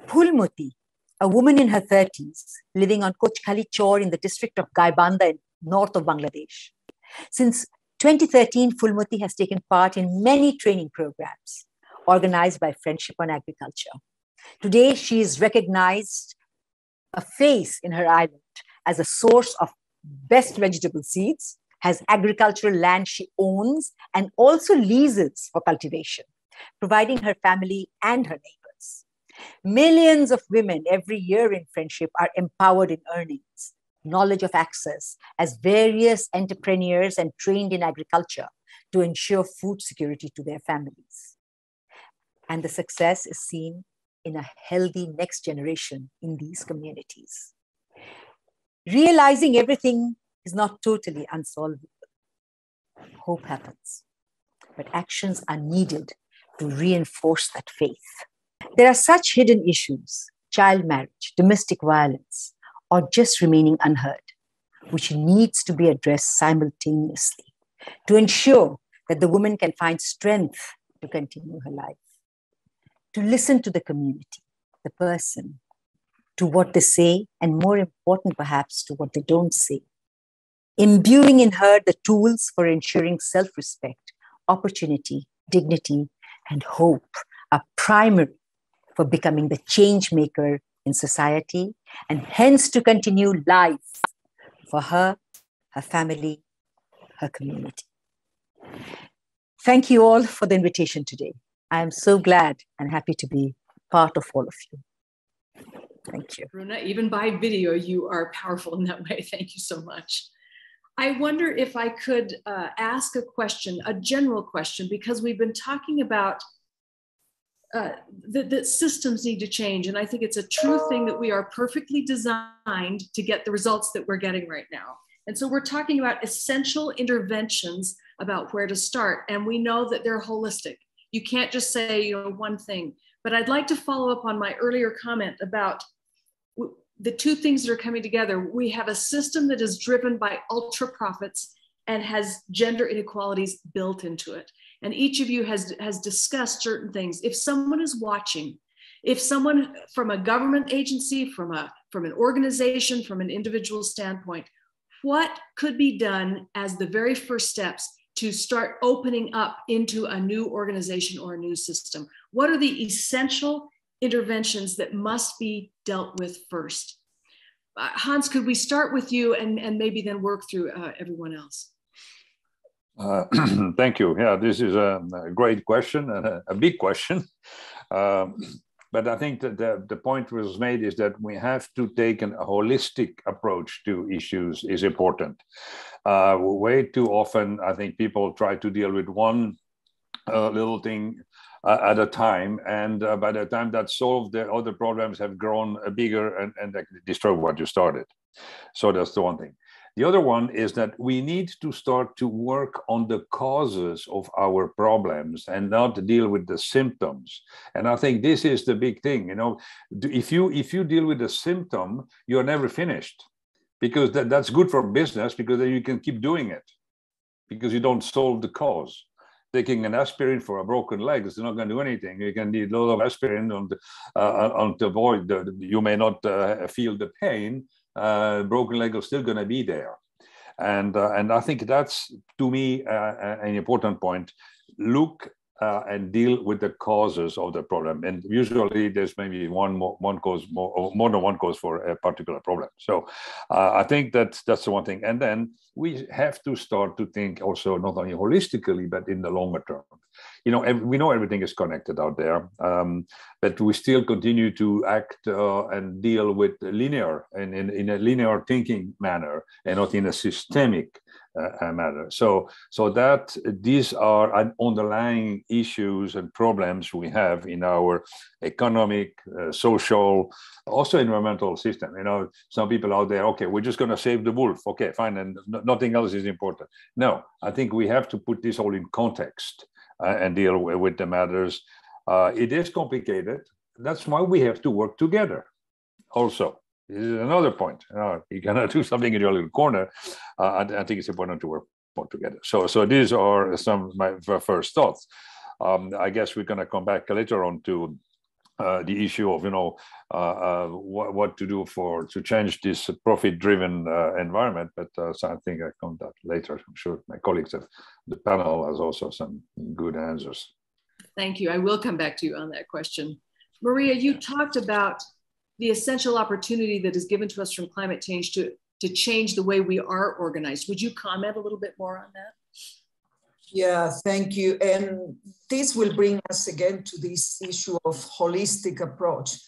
Phulmati, a woman in her 30s, living on Kochkhali Chor in the district of Gaibandha in north of Bangladesh. Since 2013, Phulmati has taken part in many training programs organized by Friendship on Agriculture. Today, she is recognized a face in her island as a source of best vegetable seeds, has agricultural land she owns and also leases for cultivation, providing her family and her neighbors. Millions of women every year in Friendship are empowered in earnings, knowledge of access as various entrepreneurs and trained in agriculture to ensure food security to their families. And the success is seen in a healthy next generation in these communities. Realizing everything is not totally unsolvable. Hope happens, but actions are needed to reinforce that faith. There are such hidden issues, child marriage, domestic violence, or just remaining unheard, which needs to be addressed simultaneously to ensure that the woman can find strength to continue her life, to listen to the community, the person, to what they say, and more important perhaps, to what they don't say. Imbuing in her the tools for ensuring self-respect, opportunity, dignity, and hope are primary for becoming the change maker in society, and hence to continue life for her, her family, her community. Thank you all for the invitation today. I am so glad and happy to be part of all of you. Thank you.
Runa, even by video, you are powerful in that way. Thank you so much. I wonder if I could ask a question, a general question, because we've been talking about that systems need to change. And I think it's a true thing that we are perfectly designed to get the results that we're getting right now. And so we're talking about essential interventions about where to start. And we know that they're holistic. You can't just say, one thing. But I'd like to follow up on my earlier comment about the two things that are coming together. We have a system that is driven by ultra profits and has gender inequalities built into it. And each of you has discussed certain things. If someone is watching, if someone from a government agency, from an organization, from an individual standpoint, what could be done as the very first steps to start opening up into a new organization or a new system? What are the essential interventions that must be dealt with first? Hans, could we start with you and maybe then work through everyone else?
Thank you. Yeah, this is a great question and a big question. But I think that the point was made is that we have to take a holistic approach to issues is important. Way too often, I think people try to deal with one little thing at a time, and by the time that's solved, the other problems have grown bigger and destroy what you started. So that's the one thing. The other one is that we need to start to work on the causes of our problems and not deal with the symptoms. And I think this is the big thing. You know, if you deal with the symptom, you're never finished, because that's good for business, because then you can keep doing it because you don't solve the cause. Taking an aspirin for a broken leg is not going to do anything. You can need a lot of aspirin to avoid you may not feel the pain. Broken leg is still going to be there, and I think that's, to me, an important point. Look and deal with the causes of the problem, and usually there's maybe one cause, more than one cause for a particular problem. So I think that's the one thing, and then we have to start to think also not only holistically but in the longer term. You know, we know everything is connected out there, but we still continue to act and deal with linear and in a linear thinking manner and not in a systemic manner. So that these are underlying issues and problems we have in our economic, social, also environmental system. You know, some people out there, okay, we're just going to save the wolf. Okay, fine, and nothing else is important. No, I think we have to put this all in context and deal with the matters. It is complicated. That's why we have to work together also. This is another point. You cannot do something in your little corner. I think it's important to work more together. So these are some of my first thoughts. I guess we're going to come back later on to the issue of, you know, what to do to change this profit-driven environment. But so I think I come to that later. I'm sure my colleagues of the panel has also some good answers.
Thank you. I will come back to you on that question. Maria, you talked about the essential opportunity that is given to us from climate change to change the way we are organized. Would you comment a little bit more on that?
Yeah, thank you. And this will bring us again to this issue of holistic approach.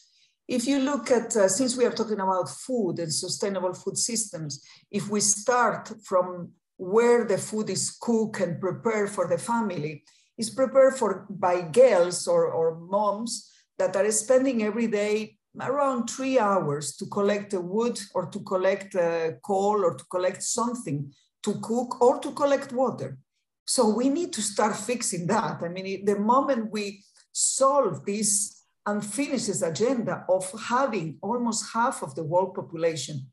If you look at, since we are talking about food and sustainable food systems, if we start from where the food is cooked and prepared for the family, it's prepared by girls or moms that are spending every day around 3 hours to collect the wood or to collect coal or to collect something to cook or to collect water. So we need to start fixing that. I mean, the moment we solve this unfinished agenda of having almost half of the world population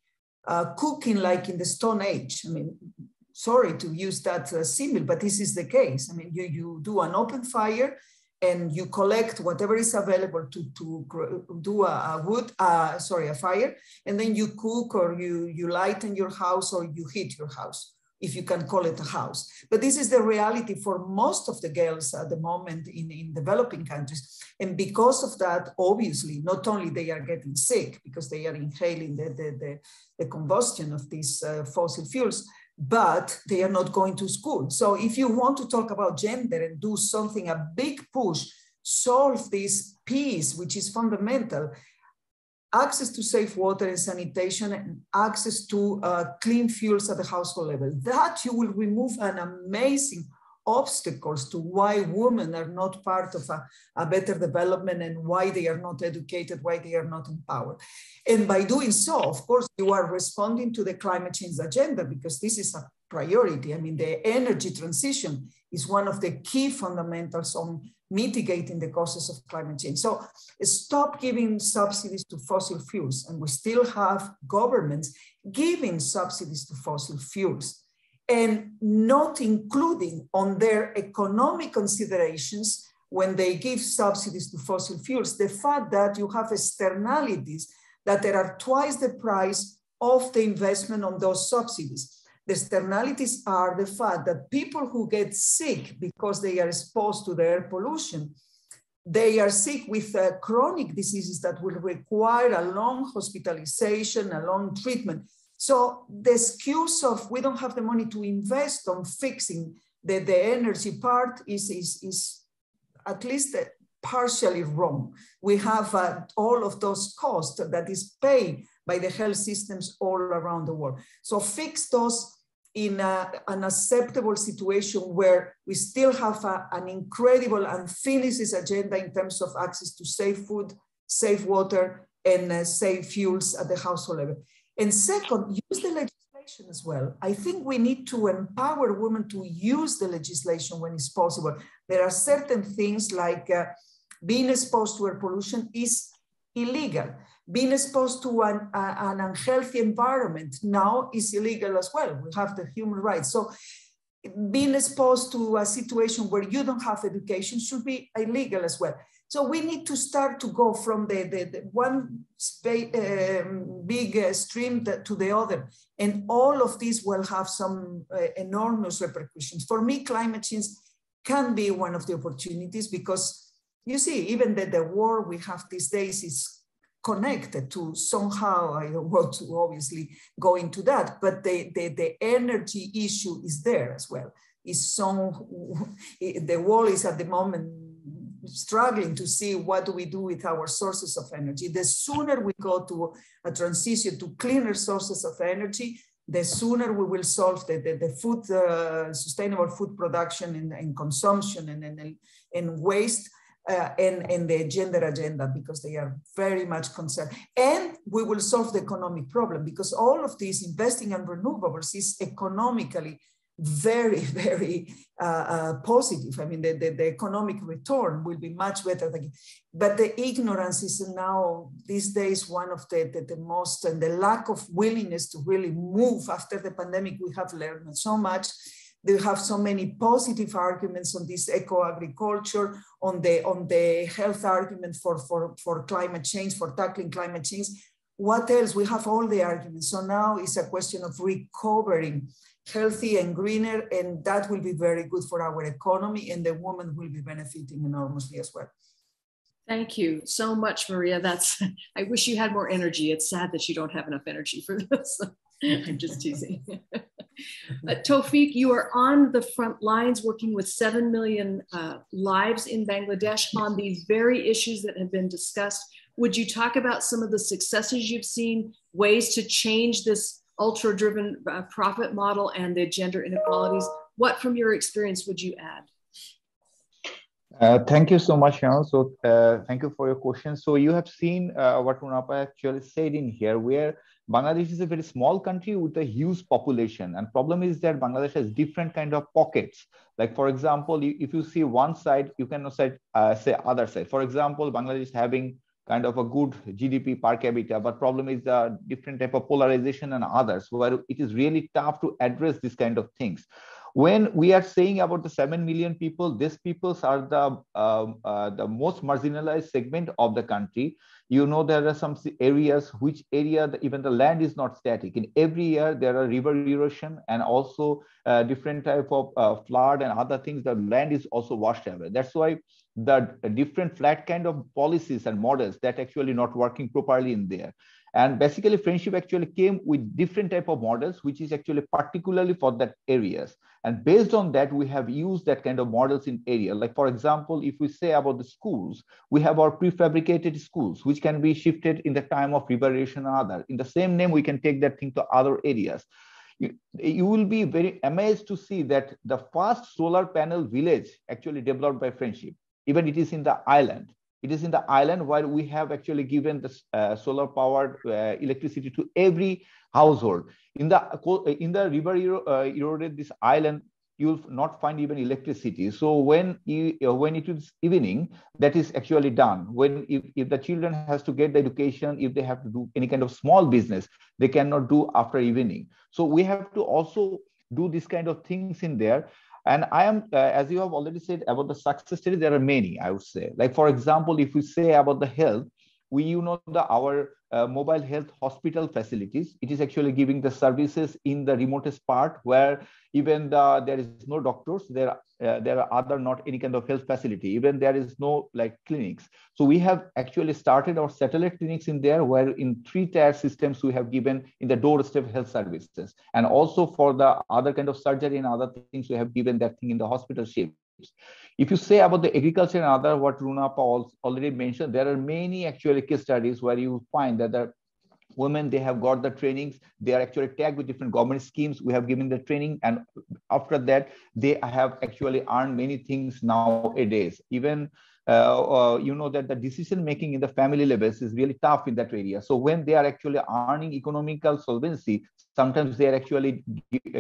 cooking like in the Stone Age, I mean, sorry to use that symbol, but this is the case. I mean, you do an open fire and you collect whatever is available to do a fire, and then you cook or you lighten your house or you heat your house, if you can call it a house. But this is the reality for most of the girls at the moment in developing countries. And because of that, obviously, not only they are getting sick because they are inhaling the combustion of these fossil fuels, but they are not going to school. So if you want to talk about gender and do something, a big push, solve this piece, which is fundamental, access to safe water and sanitation and access to clean fuels at the household level, that you will remove an amazing obstacles to why women are not part of a better development and why they are not educated, why they are not empowered. And by doing so, of course, you are responding to the climate change agenda because this is a priority. I mean, the energy transition is one of the key fundamentals on mitigating the causes of climate change. So stop giving subsidies to fossil fuels. And we still have governments giving subsidies to fossil fuels and not including on their economic considerations when they give subsidies to fossil fuels, the fact that you have externalities that there are twice the price of the investment on those subsidies. The externalities are the fact that people who get sick because they are exposed to the air pollution, they are sick with chronic diseases that will require a long hospitalization, a long treatment. So the excuse of we don't have the money to invest on fixing the energy part is at least partially wrong. We have all of those costs that is paid by the health systems all around the world. So fix those in an acceptable situation where we still have an incredible unfinished agenda in terms of access to safe food, safe water, and safe fuels at the household level. And second, use the legislation as well. I think we need to empower women to use the legislation when it's possible. There are certain things like being exposed to air pollution is illegal. Being exposed to an unhealthy environment now is illegal as well. We have the human rights. So being exposed to a situation where you don't have education should be illegal as well. So we need to start to go from the one big stream to the other. And all of these will have some enormous repercussions. For me, climate change can be one of the opportunities because you see, even the war we have these days is connected to somehow, I don't want to obviously go into that, but the energy issue is there as well. The world is at the moment struggling to see what do we do with our sources of energy. The sooner we go to a transition to cleaner sources of energy, the sooner we will solve the food, sustainable food production and consumption and waste. And the gender agenda, because they are very much concerned. And we will solve the economic problem because all of this investing in renewables is economically very, very positive. I mean, the economic return will be much better. But the ignorance is now, these days, one of the most, and the lack of willingness to really move after the pandemic, we have learned so much. They have so many positive arguments on this eco-agriculture, on the health argument for climate change, for tackling climate change. What else? We have all the arguments. So now it's a question of recovering healthy and greener, and that will be very good for our economy, and the woman will be benefiting enormously as well.
Thank you so much, Maria. I wish you had more energy. It's sad that you don't have enough energy for this. I'm just teasing. Tawfiq, you are on the front lines working with 7 million lives in Bangladesh on these very issues that have been discussed. Would you talk about some of the successes you've seen, ways to change this ultra-driven profit model and the gender inequalities? What from your experience would you add?
Thank you so much, Sharon. So thank you for your question. So you have seen what Munapa actually said in here, where Bangladesh is a very small country with a huge population. And problem is that Bangladesh has different kind of pockets. Like, for example, if you see one side, you cannot say other side. For example, Bangladesh is having kind of a good GDP per capita, but problem is the different type of polarization and others, where it is really tough to address these kind of things. When we are saying about the 7 million people, these peoples are the most marginalized segment of the country. You know, there are some areas, which area even the land is not static. In every year, there are river erosion and also different type of flood and other things. The land is also washed away. That's why the different flat kind of policies and models that actually not working properly in there. And basically, Friendship actually came with different type of models, which is actually particularly for that areas. And based on that, we have used that kind of models in area. Like, for example, if we say about the schools, we have our prefabricated schools, which can be shifted in the time of river erosion and other. In the same name, we can take that thing to other areas. You will be very amazed to see that the first solar panel village actually developed by Friendship, even it is in the island. It is in the island where we have actually given the solar powered electricity to every household. In the river eroded this island, you'll not find even electricity. So when it is evening, that is actually done. When if the children has to get the education, if they have to do any kind of small business, they cannot do after evening. So we have to also do this kind of things in there. And I am, as you have already said about the success stories, there are many, I would say. Like, for example, if we say about the health, our mobile health hospital facilities, it is actually giving the services in the remotest part where even there is no doctors, there are other not any kind of health facility, even there is no like clinics. So we have actually started our satellite clinics in there, where in 3-tier systems we have given in the doorstep health services. And also for the other kind of surgery and other things, we have given that thing in the hospital shape. If you say about the agriculture and other, what Runapa already mentioned, there are many actually case studies where you find that the women, they have got the trainings, they are actually tagged with different government schemes, we have given the training, and after that they have actually earned many things nowadays. Even you know that the decision making in the family levels is really tough in that area. So when they are actually earning economical solvency, sometimes they are actually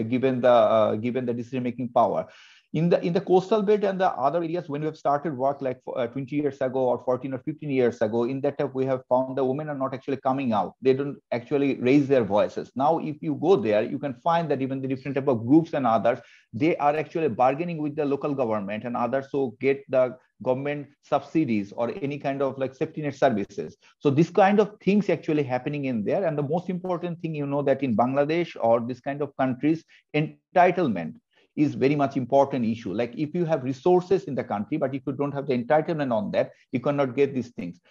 given the decision making power. In the coastal belt and the other areas, when we have started work like 20 years ago or 14 or 15 years ago, in that time we have found the women are not actually coming out. They don't actually raise their voices. Now, if you go there, you can find that even the different type of groups and others, they are actually bargaining with the local government and others, so get the government subsidies or any kind of like safety net services. So this kind of things actually happening in there. And the most important thing, you know, that in Bangladesh or this kind of countries, entitlement is very much important issue. Like if you have resources in the country, but if you don't have the entitlement on that, you cannot get these things.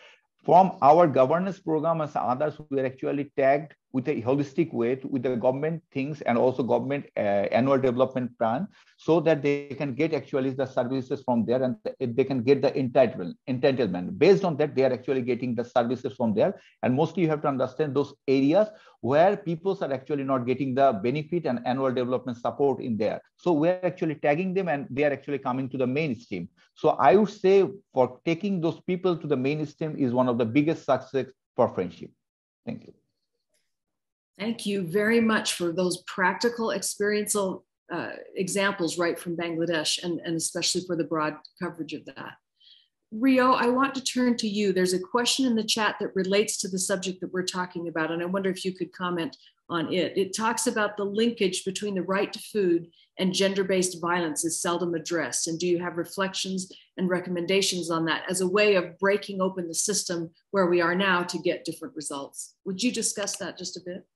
From our governance program as others, we are actually tagged with a holistic way with the government things and also government annual development plan, so that they can get actually the services from there and they can get the entitlement. Based on that, they are actually getting the services from there. And mostly you have to understand those areas where people are actually not getting the benefit and annual development support in there. So we're actually tagging them and they are actually coming to the mainstream. So I would say for taking those people to the mainstream is one of the biggest success for friendship. Thank you.
Thank you very much for those practical experiential examples right from Bangladesh, and especially for the broad coverage of that. Rio, I want to turn to you. There's a question in the chat that relates to the subject that we're talking about, and I wonder if you could comment on it. It talks about the linkage between the right to food and gender-based violence is seldom addressed. And do you have reflections and recommendations on that as a way of breaking open the system where we are now to get different results? Would you discuss that just a bit?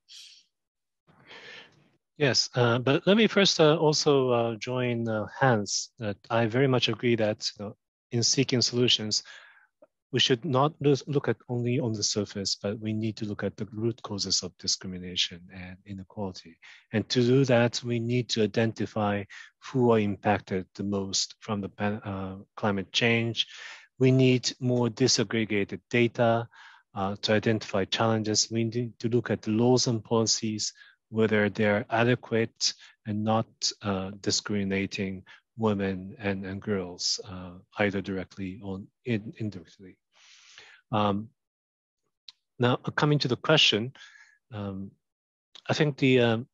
Yes, but let me first also join Hans, that I very much agree that in seeking solutions, we should not look at only on the surface, but we need to look at the root causes of discrimination and inequality. And to do that, we need to identify who are impacted the most from the climate change. We need more disaggregated data to identify challenges. We need to look at the laws and policies, whether they're adequate and not discriminating women and girls, either directly or indirectly. Now, coming to the question, I think the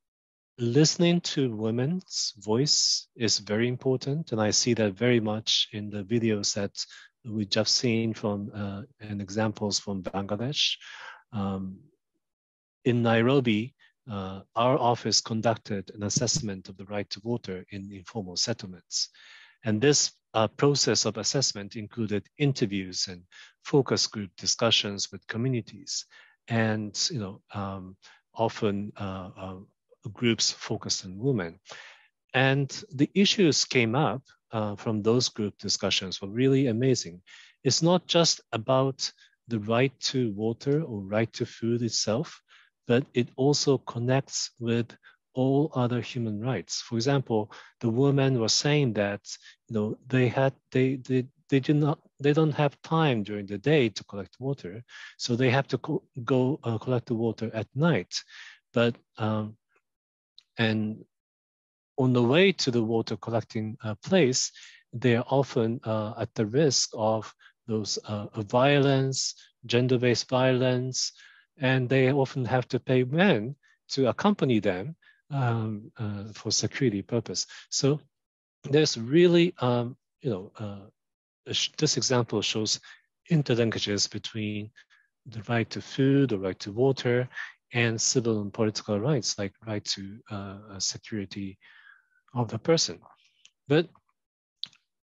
listening to women's voice is very important, and I see that very much in the videos that we just seen from and examples from Bangladesh. In Nairobi, our office conducted an assessment of the right to water in informal settlements. And this process of assessment included interviews and focus group discussions with communities, and often groups focused on women. And the issues came up from those group discussions were really amazing. It's not just about the right to water or right to food itself, but it also connects with all other human rights. For example, the women were saying that they don't have time during the day to collect water, so they have to go collect the water at night. But and on the way to the water collecting place, they are often at the risk of those violence, gender-based violence, and they often have to pay men to accompany them for security purpose. So there's really, this example shows interlinkages between the right to food, the right to water, and civil and political rights, like right to security of the person. But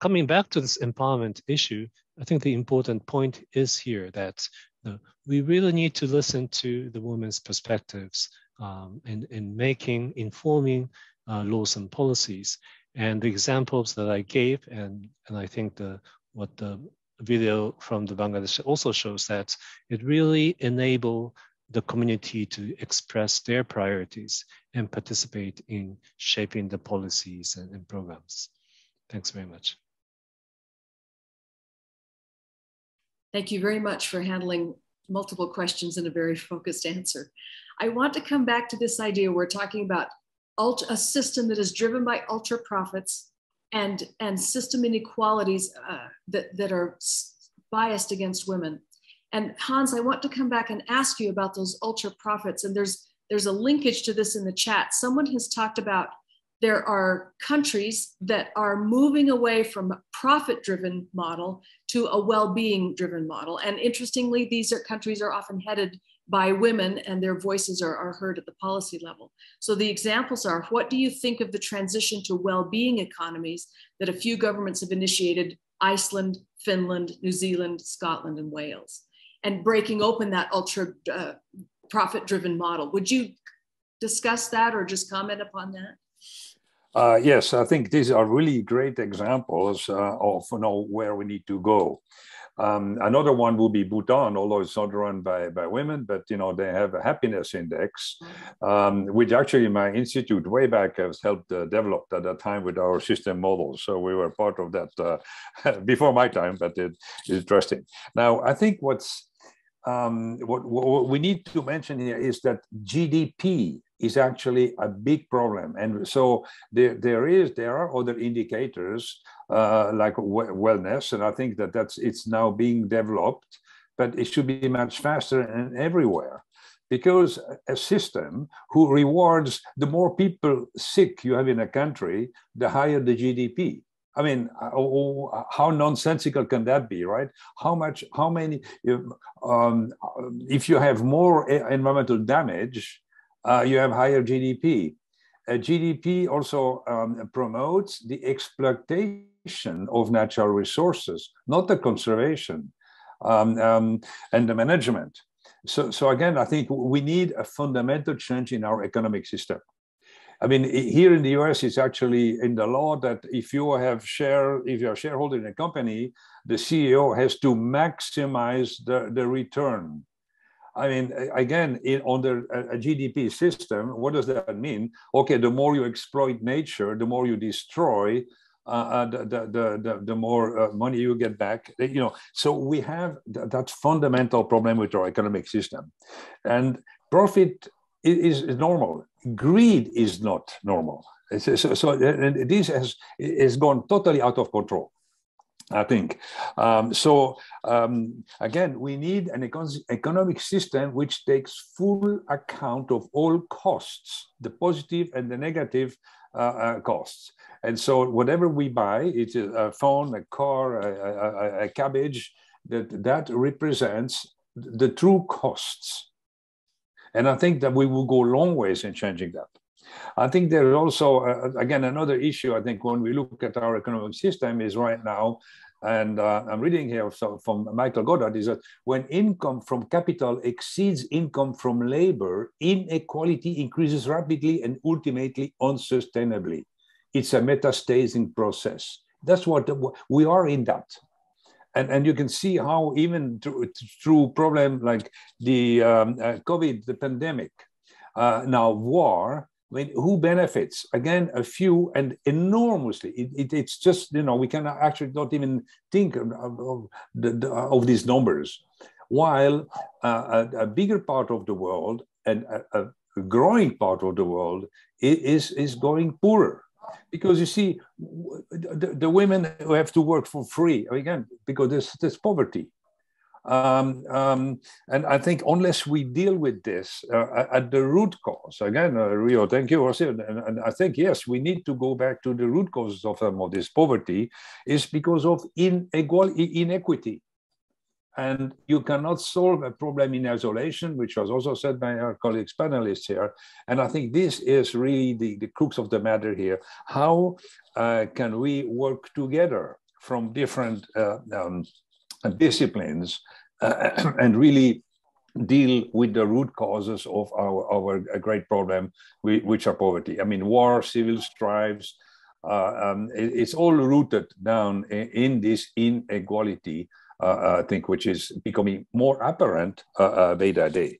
coming back to this empowerment issue, I think the important point is here that we really need to listen to the women's perspectives in informing laws and policies. And the examples that I gave, and I think what the video from the Bangladesh also shows, that it really enables the community to express their priorities and participate in shaping the policies and programs. Thanks very much.
Thank you very much for handling multiple questions in a very focused answer. I want to come back to this idea. We're talking about a system that is driven by ultra profits and system inequalities that are biased against women. And Hans, I want to come back and ask you about those ultra profits. And there's a linkage to this in the chat. Someone has talked about there are countries that are moving away from a profit-driven model to a well-being driven model. And interestingly, countries are often headed by women and their voices are heard at the policy level. So the examples are, what do you think of the transition to well-being economies that a few governments have initiated, Iceland, Finland, New Zealand, Scotland, and Wales, and breaking open that ultra profit-driven model? Would you discuss that or just comment upon that?
Yes, I think these are really great examples of where we need to go. Another one will be Bhutan, although it's not run by women, but they have a happiness index, which actually my institute way back has helped develop at that time with our system models. So we were part of that before my time, but it is interesting. Now, I think what we need to mention here is that GDP is actually a big problem. And so there are other indicators like wellness, and I think it's now being developed, but it should be much faster and everywhere. Because a system who rewards the more people sick you have in a country, the higher the GDP. I mean, how nonsensical can that be, right? If you have more environmental damage, you have higher GDP. GDP also promotes the exploitation of natural resources, not the conservation and the management. So again, I think we need a fundamental change in our economic system. I mean, here in the US, it's actually in the law that if you're a shareholder in a company, the CEO has to maximize the return. I mean, again, under a GDP system, what does that mean? Okay, the more you exploit nature, the more you destroy, the more money you get back. So we have that fundamental problem with our economic system, and profit is normal. Greed is not normal. So and this has gone totally out of control, I think. Again, we need an economic system which takes full account of all costs, the positive and the negative costs. And so whatever we buy, it's a phone, a car, a cabbage, that represents the true costs. And I think that we will go a long ways in changing that. I think there's also, again, another issue, I think, when we look at our economic system is right now, and I'm reading here from Michael Goddard, is that when income from capital exceeds income from labor, inequality increases rapidly and ultimately unsustainably. It's a metastasing process. That's what we are in that. And you can see how even through problem like the COVID, the pandemic, now war, I mean, who benefits? Again, a few, and enormously. It's just, we can actually not even think of these numbers. While a bigger part of the world and a growing part of the world is going poorer. Because you see, the women who have to work for free, again, because there's poverty. And I think unless we deal with this at the root cause, again, Rio, thank you. And I think, yes, we need to go back to the root causes of some of this poverty, is because of inequity. And you cannot solve a problem in isolation, which was also said by our colleagues panelists here. And I think this is really the crux of the matter here. How can we work together from different disciplines and really deal with the root causes of our great problem, which are poverty? I mean, war, civil strifes, it's all rooted down in this inequality, I think, which is becoming more apparent day by day.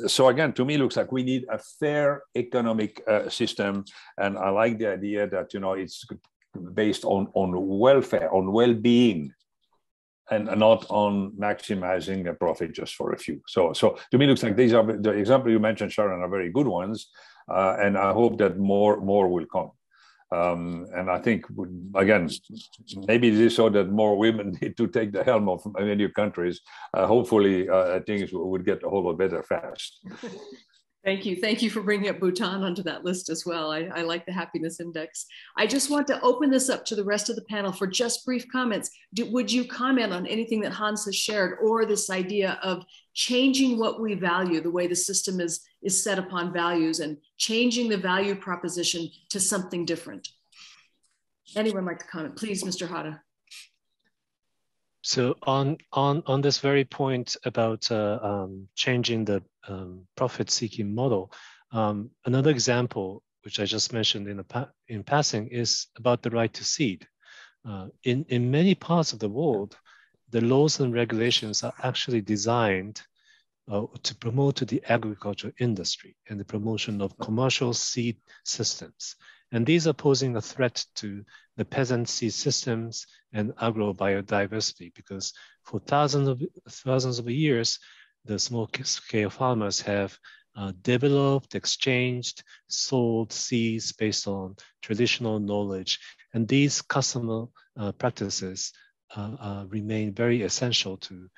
So again, to me, it looks like we need a fair economic system. And I like the idea that, it's based on welfare, on well-being. and not on maximizing a profit just for a few. So to me, it looks like these are the example you mentioned, Sharon, are very good ones, and I hope that more will come. And I think, again, maybe it is so that more women need to take the helm of many countries. Hopefully, things would get a whole lot better fast.
Thank you. Thank you for bringing up Bhutan onto that list as well. I like the happiness index. I just want to open this up to the rest of the panel for just brief comments. Would you comment on anything that Hans has shared, or this idea of changing what we value, the way the system is set upon values, and changing the value proposition to something different? Anyone like to comment? Please, Mr. Hada.
So on this very point about changing the profit-seeking model, another example, which I just mentioned in passing, is about the right to seed. In many parts of the world, the laws and regulations are actually designed to promote the agriculture industry and the promotion of commercial seed systems. And these are posing a threat to the peasant seed systems and agrobiodiversity, because for thousands of years, the small-scale farmers have developed, exchanged, sold seeds based on traditional knowledge. And these customer practices remain very essential to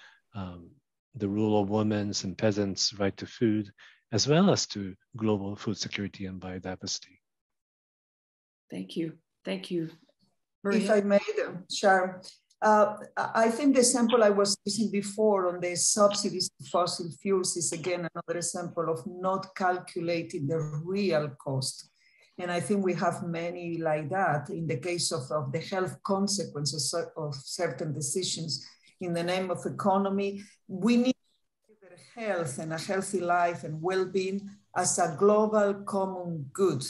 the rule of women's and peasants' right to food, as well as to global food security and biodiversity.
Thank you. Thank you.
Maria? If I may, Sharon, I think the example I was using before on the subsidies to fossil fuels is again another example of not calculating the real cost. And I think we have many like that in the case of the health consequences of certain decisions in the name of economy. We need to consider health and a healthy life and well-being as a global common good.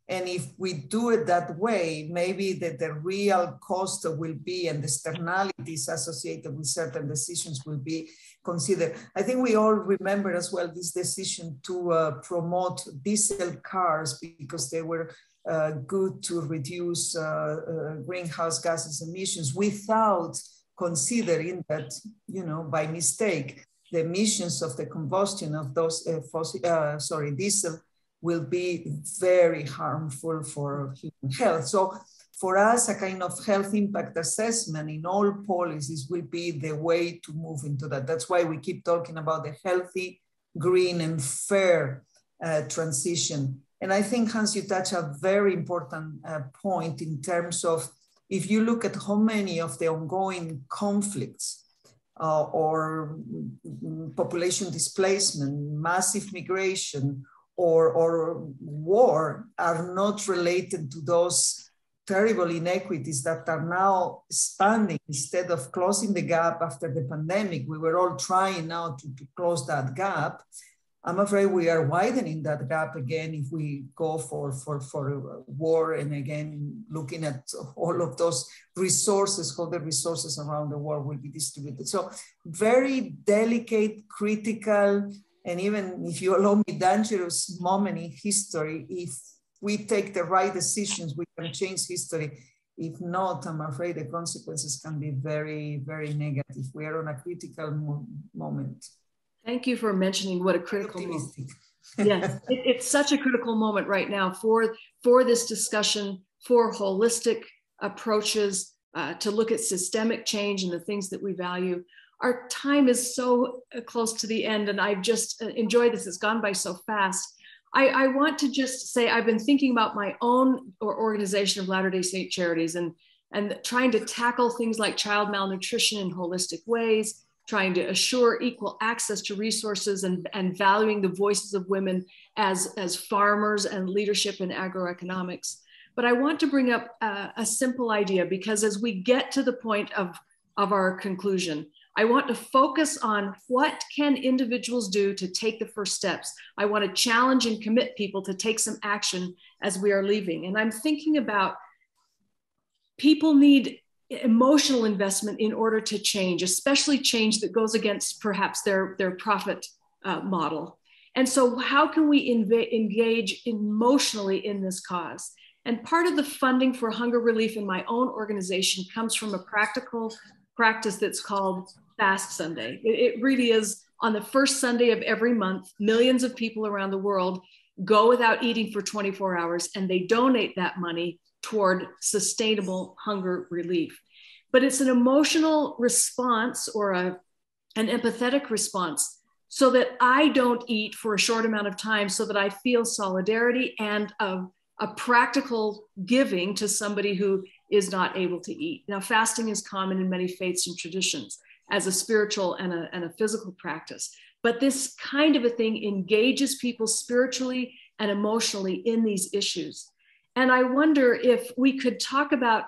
And if we do it that way, maybe the real cost will be, and the externalities associated with certain decisions will be considered. I think we all remember as well this decision to promote diesel cars because they were good to reduce greenhouse gases emissions, without considering that, you know, by mistake, the emissions of the combustion of those diesel will be very harmful for human health. So for us, a kind of health impact assessment in all policies will be the way to move into that. That's why we keep talking about the healthy, green, and fair transition. And I think, Hans, you touch a very important point in terms of, if you look at how many of the ongoing conflicts or population displacement, massive migration, or war are not related to those terrible inequities that are now expanding. Instead of closing the gap after the pandemic, we were all trying now to close that gap. I'm afraid we are widening that gap again if we go for war, and again, looking at all of those resources, how the resources around the world will be distributed. So very delicate, critical, and even, if you allow me, dangerous moment in history. If we take the right decisions, we can change history. If not, I'm afraid the consequences can be very, very negative. We are on a critical moment.
Thank you for mentioning what a critical moment. Yes, it's such a critical moment right now for this discussion, for holistic approaches to look at systemic change and the things that we value. Our time is so close to the end, and I've just enjoyed this. It's gone by so fast. I want to just say I've been thinking about my own organization of Latter-day Saint Charities and trying to tackle things like child malnutrition in holistic ways, trying to assure equal access to resources and valuing the voices of women as farmers and leadership in agroeconomics. But I want to bring up a simple idea, because as we get to the point of our conclusion, I want to focus on what can individuals do to take the first steps. I want to challenge and commit people to take some action as we are leaving. And I'm thinking about people need emotional investment in order to change, especially change that goes against perhaps their profit model. And so how can we engage emotionally in this cause? And part of the funding for hunger relief in my own organization comes from a practical practice that's called Fast Sunday. It really is on the first Sunday of every month, millions of people around the world go without eating for 24 hours, and they donate that money toward sustainable hunger relief. But it's an emotional response or an empathetic response so that I don't eat for a short amount of time so that I feel solidarity and a practical giving to somebody who is not able to eat. Now, fasting is common in many faiths and traditions as a spiritual and a physical practice. But this kind of a thing engages people spiritually and emotionally in these issues. And I wonder if we could talk about,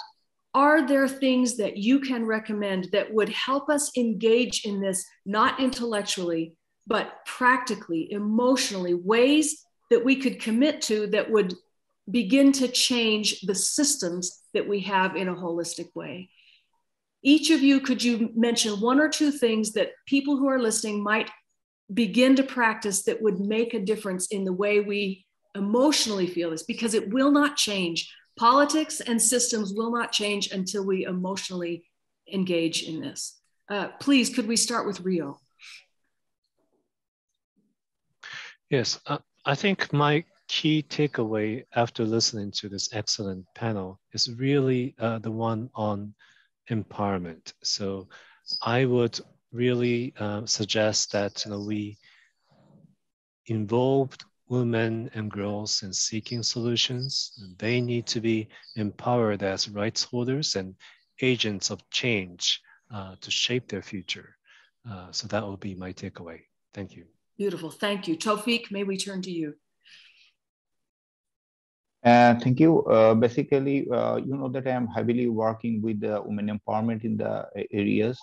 are there things that you can recommend that would help us engage in this, not intellectually, but practically, emotionally, ways that we could commit to that would begin to change the systems that we have in a holistic way? Each of you, could you mention one or two things that people who are listening might begin to practice that would make a difference in the way we emotionally feel this? Because it will not change. Politics and systems will not change until we emotionally engage in this. Please, could we start with Rio?
Yes, I think my key takeaway after listening to this excellent panel is really the one on empowerment. So I would really suggest that we involved women and girls in seeking solutions. They need to be empowered as rights holders and agents of change to shape their future. So that will be my takeaway. Thank you.
Beautiful, thank you. Tawfiq, may we turn to you?
Thank you. Basically, you know that I am heavily working with women empowerment in the areas.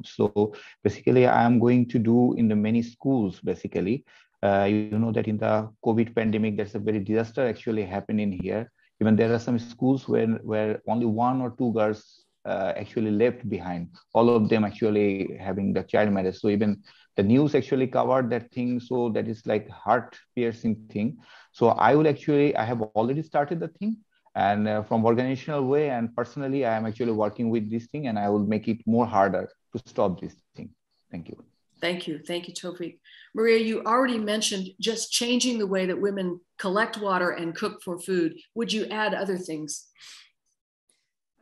So basically, I am going to do in the many schools, basically. You know that in the COVID pandemic, there's a very disaster actually happening here. Even there are some schools where only 1 or 2 girls actually left behind. All of them actually having the child marriage. So even the news actually covered that thing. So that is like heart-piercing thing. So I have already started the thing, and from organizational way and personally, I am actually working with this thing, and I will make it more harder to stop this thing. Thank you.
Thank you, Tawfiq. Maria, you already mentioned just changing the way that women collect water and cook for food. Would you add other things?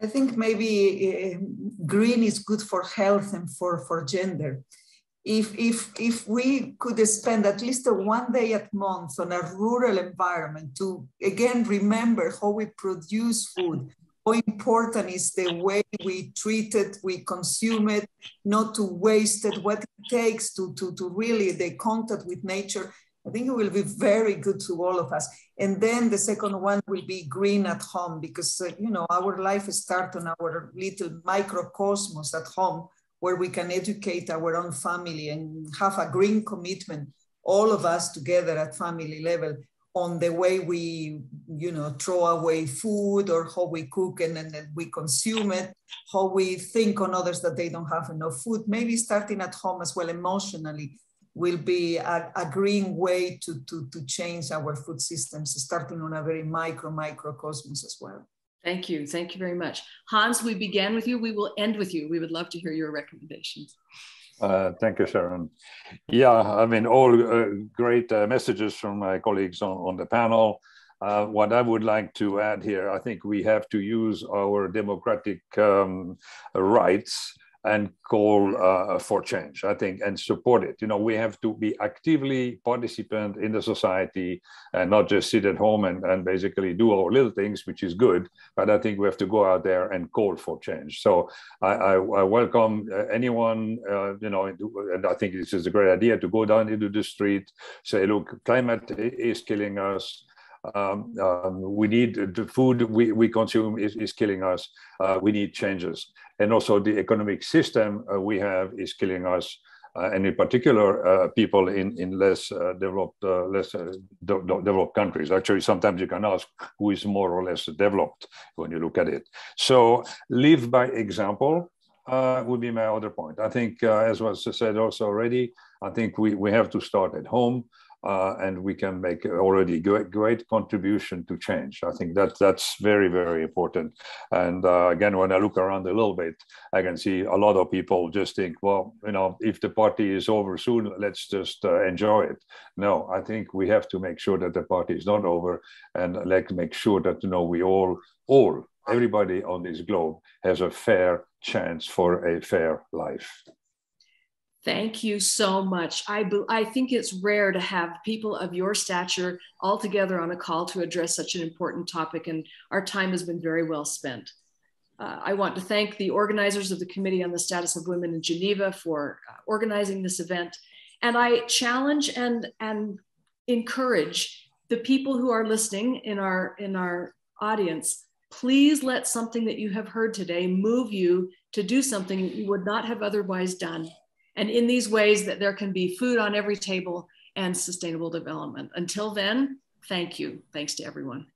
I think maybe green is good for health and for gender. If we could spend at least 1 day a month on a rural environment to, again, remember how we produce food, how important is the way we treat it, we consume it, not to waste it, what it takes to really the contact with nature, I think it will be very good to all of us. And then the second one will be green at home, because our life starts on our little microcosmos at home, where we can educate our own family and have a green commitment, all of us together at family level, on the way we, throw away food or how we cook and then we consume it, how we think on others that they don't have enough food. Maybe starting at home as well emotionally will be a green way to change our food systems, starting on a very microcosmos as well.
Thank you very much. Hans, we began with you, we will end with you. We would love to hear your recommendations.
Thank you, Sharon. Yeah, I mean, all great messages from my colleagues on the panel. What I would like to add here, I think we have to use our democratic rights and call for change, I think, and support it. We have to be actively participant in the society and not just sit at home and basically do our little things, which is good, but I think we have to go out there and call for change. So I welcome anyone, and I think this is a great idea to go down into the street, say, look, climate is killing us. We need the food we consume is killing us. We need changes. And also the economic system we have is killing us. And in particular, people in less developed countries. Actually, sometimes you can ask who is more or less developed when you look at it. So live by example would be my other point. I think, as was said also already, I think we have to start at home. and we can make already great contribution to change. I think that's very, very important. And again, when I look around a little bit, I can see a lot of people just think, well, you know, if the party is over soon, let's just enjoy it. No, I think we have to make sure that the party is not over, and like make sure that, you know, we all everybody on this globe has a fair chance for a fair life.
Thank you so much. I think it's rare to have people of your stature all together on a call to address such an important topic, and our time has been very well spent. I want to thank the organizers of the Committee on the Status of Women in Geneva for organizing this event. And I challenge and encourage the people who are listening in our audience, please let something that you have heard today move you to do something you would not have otherwise done. And in these ways that there can be food on every table and sustainable development. Until then, thank you. Thanks to everyone.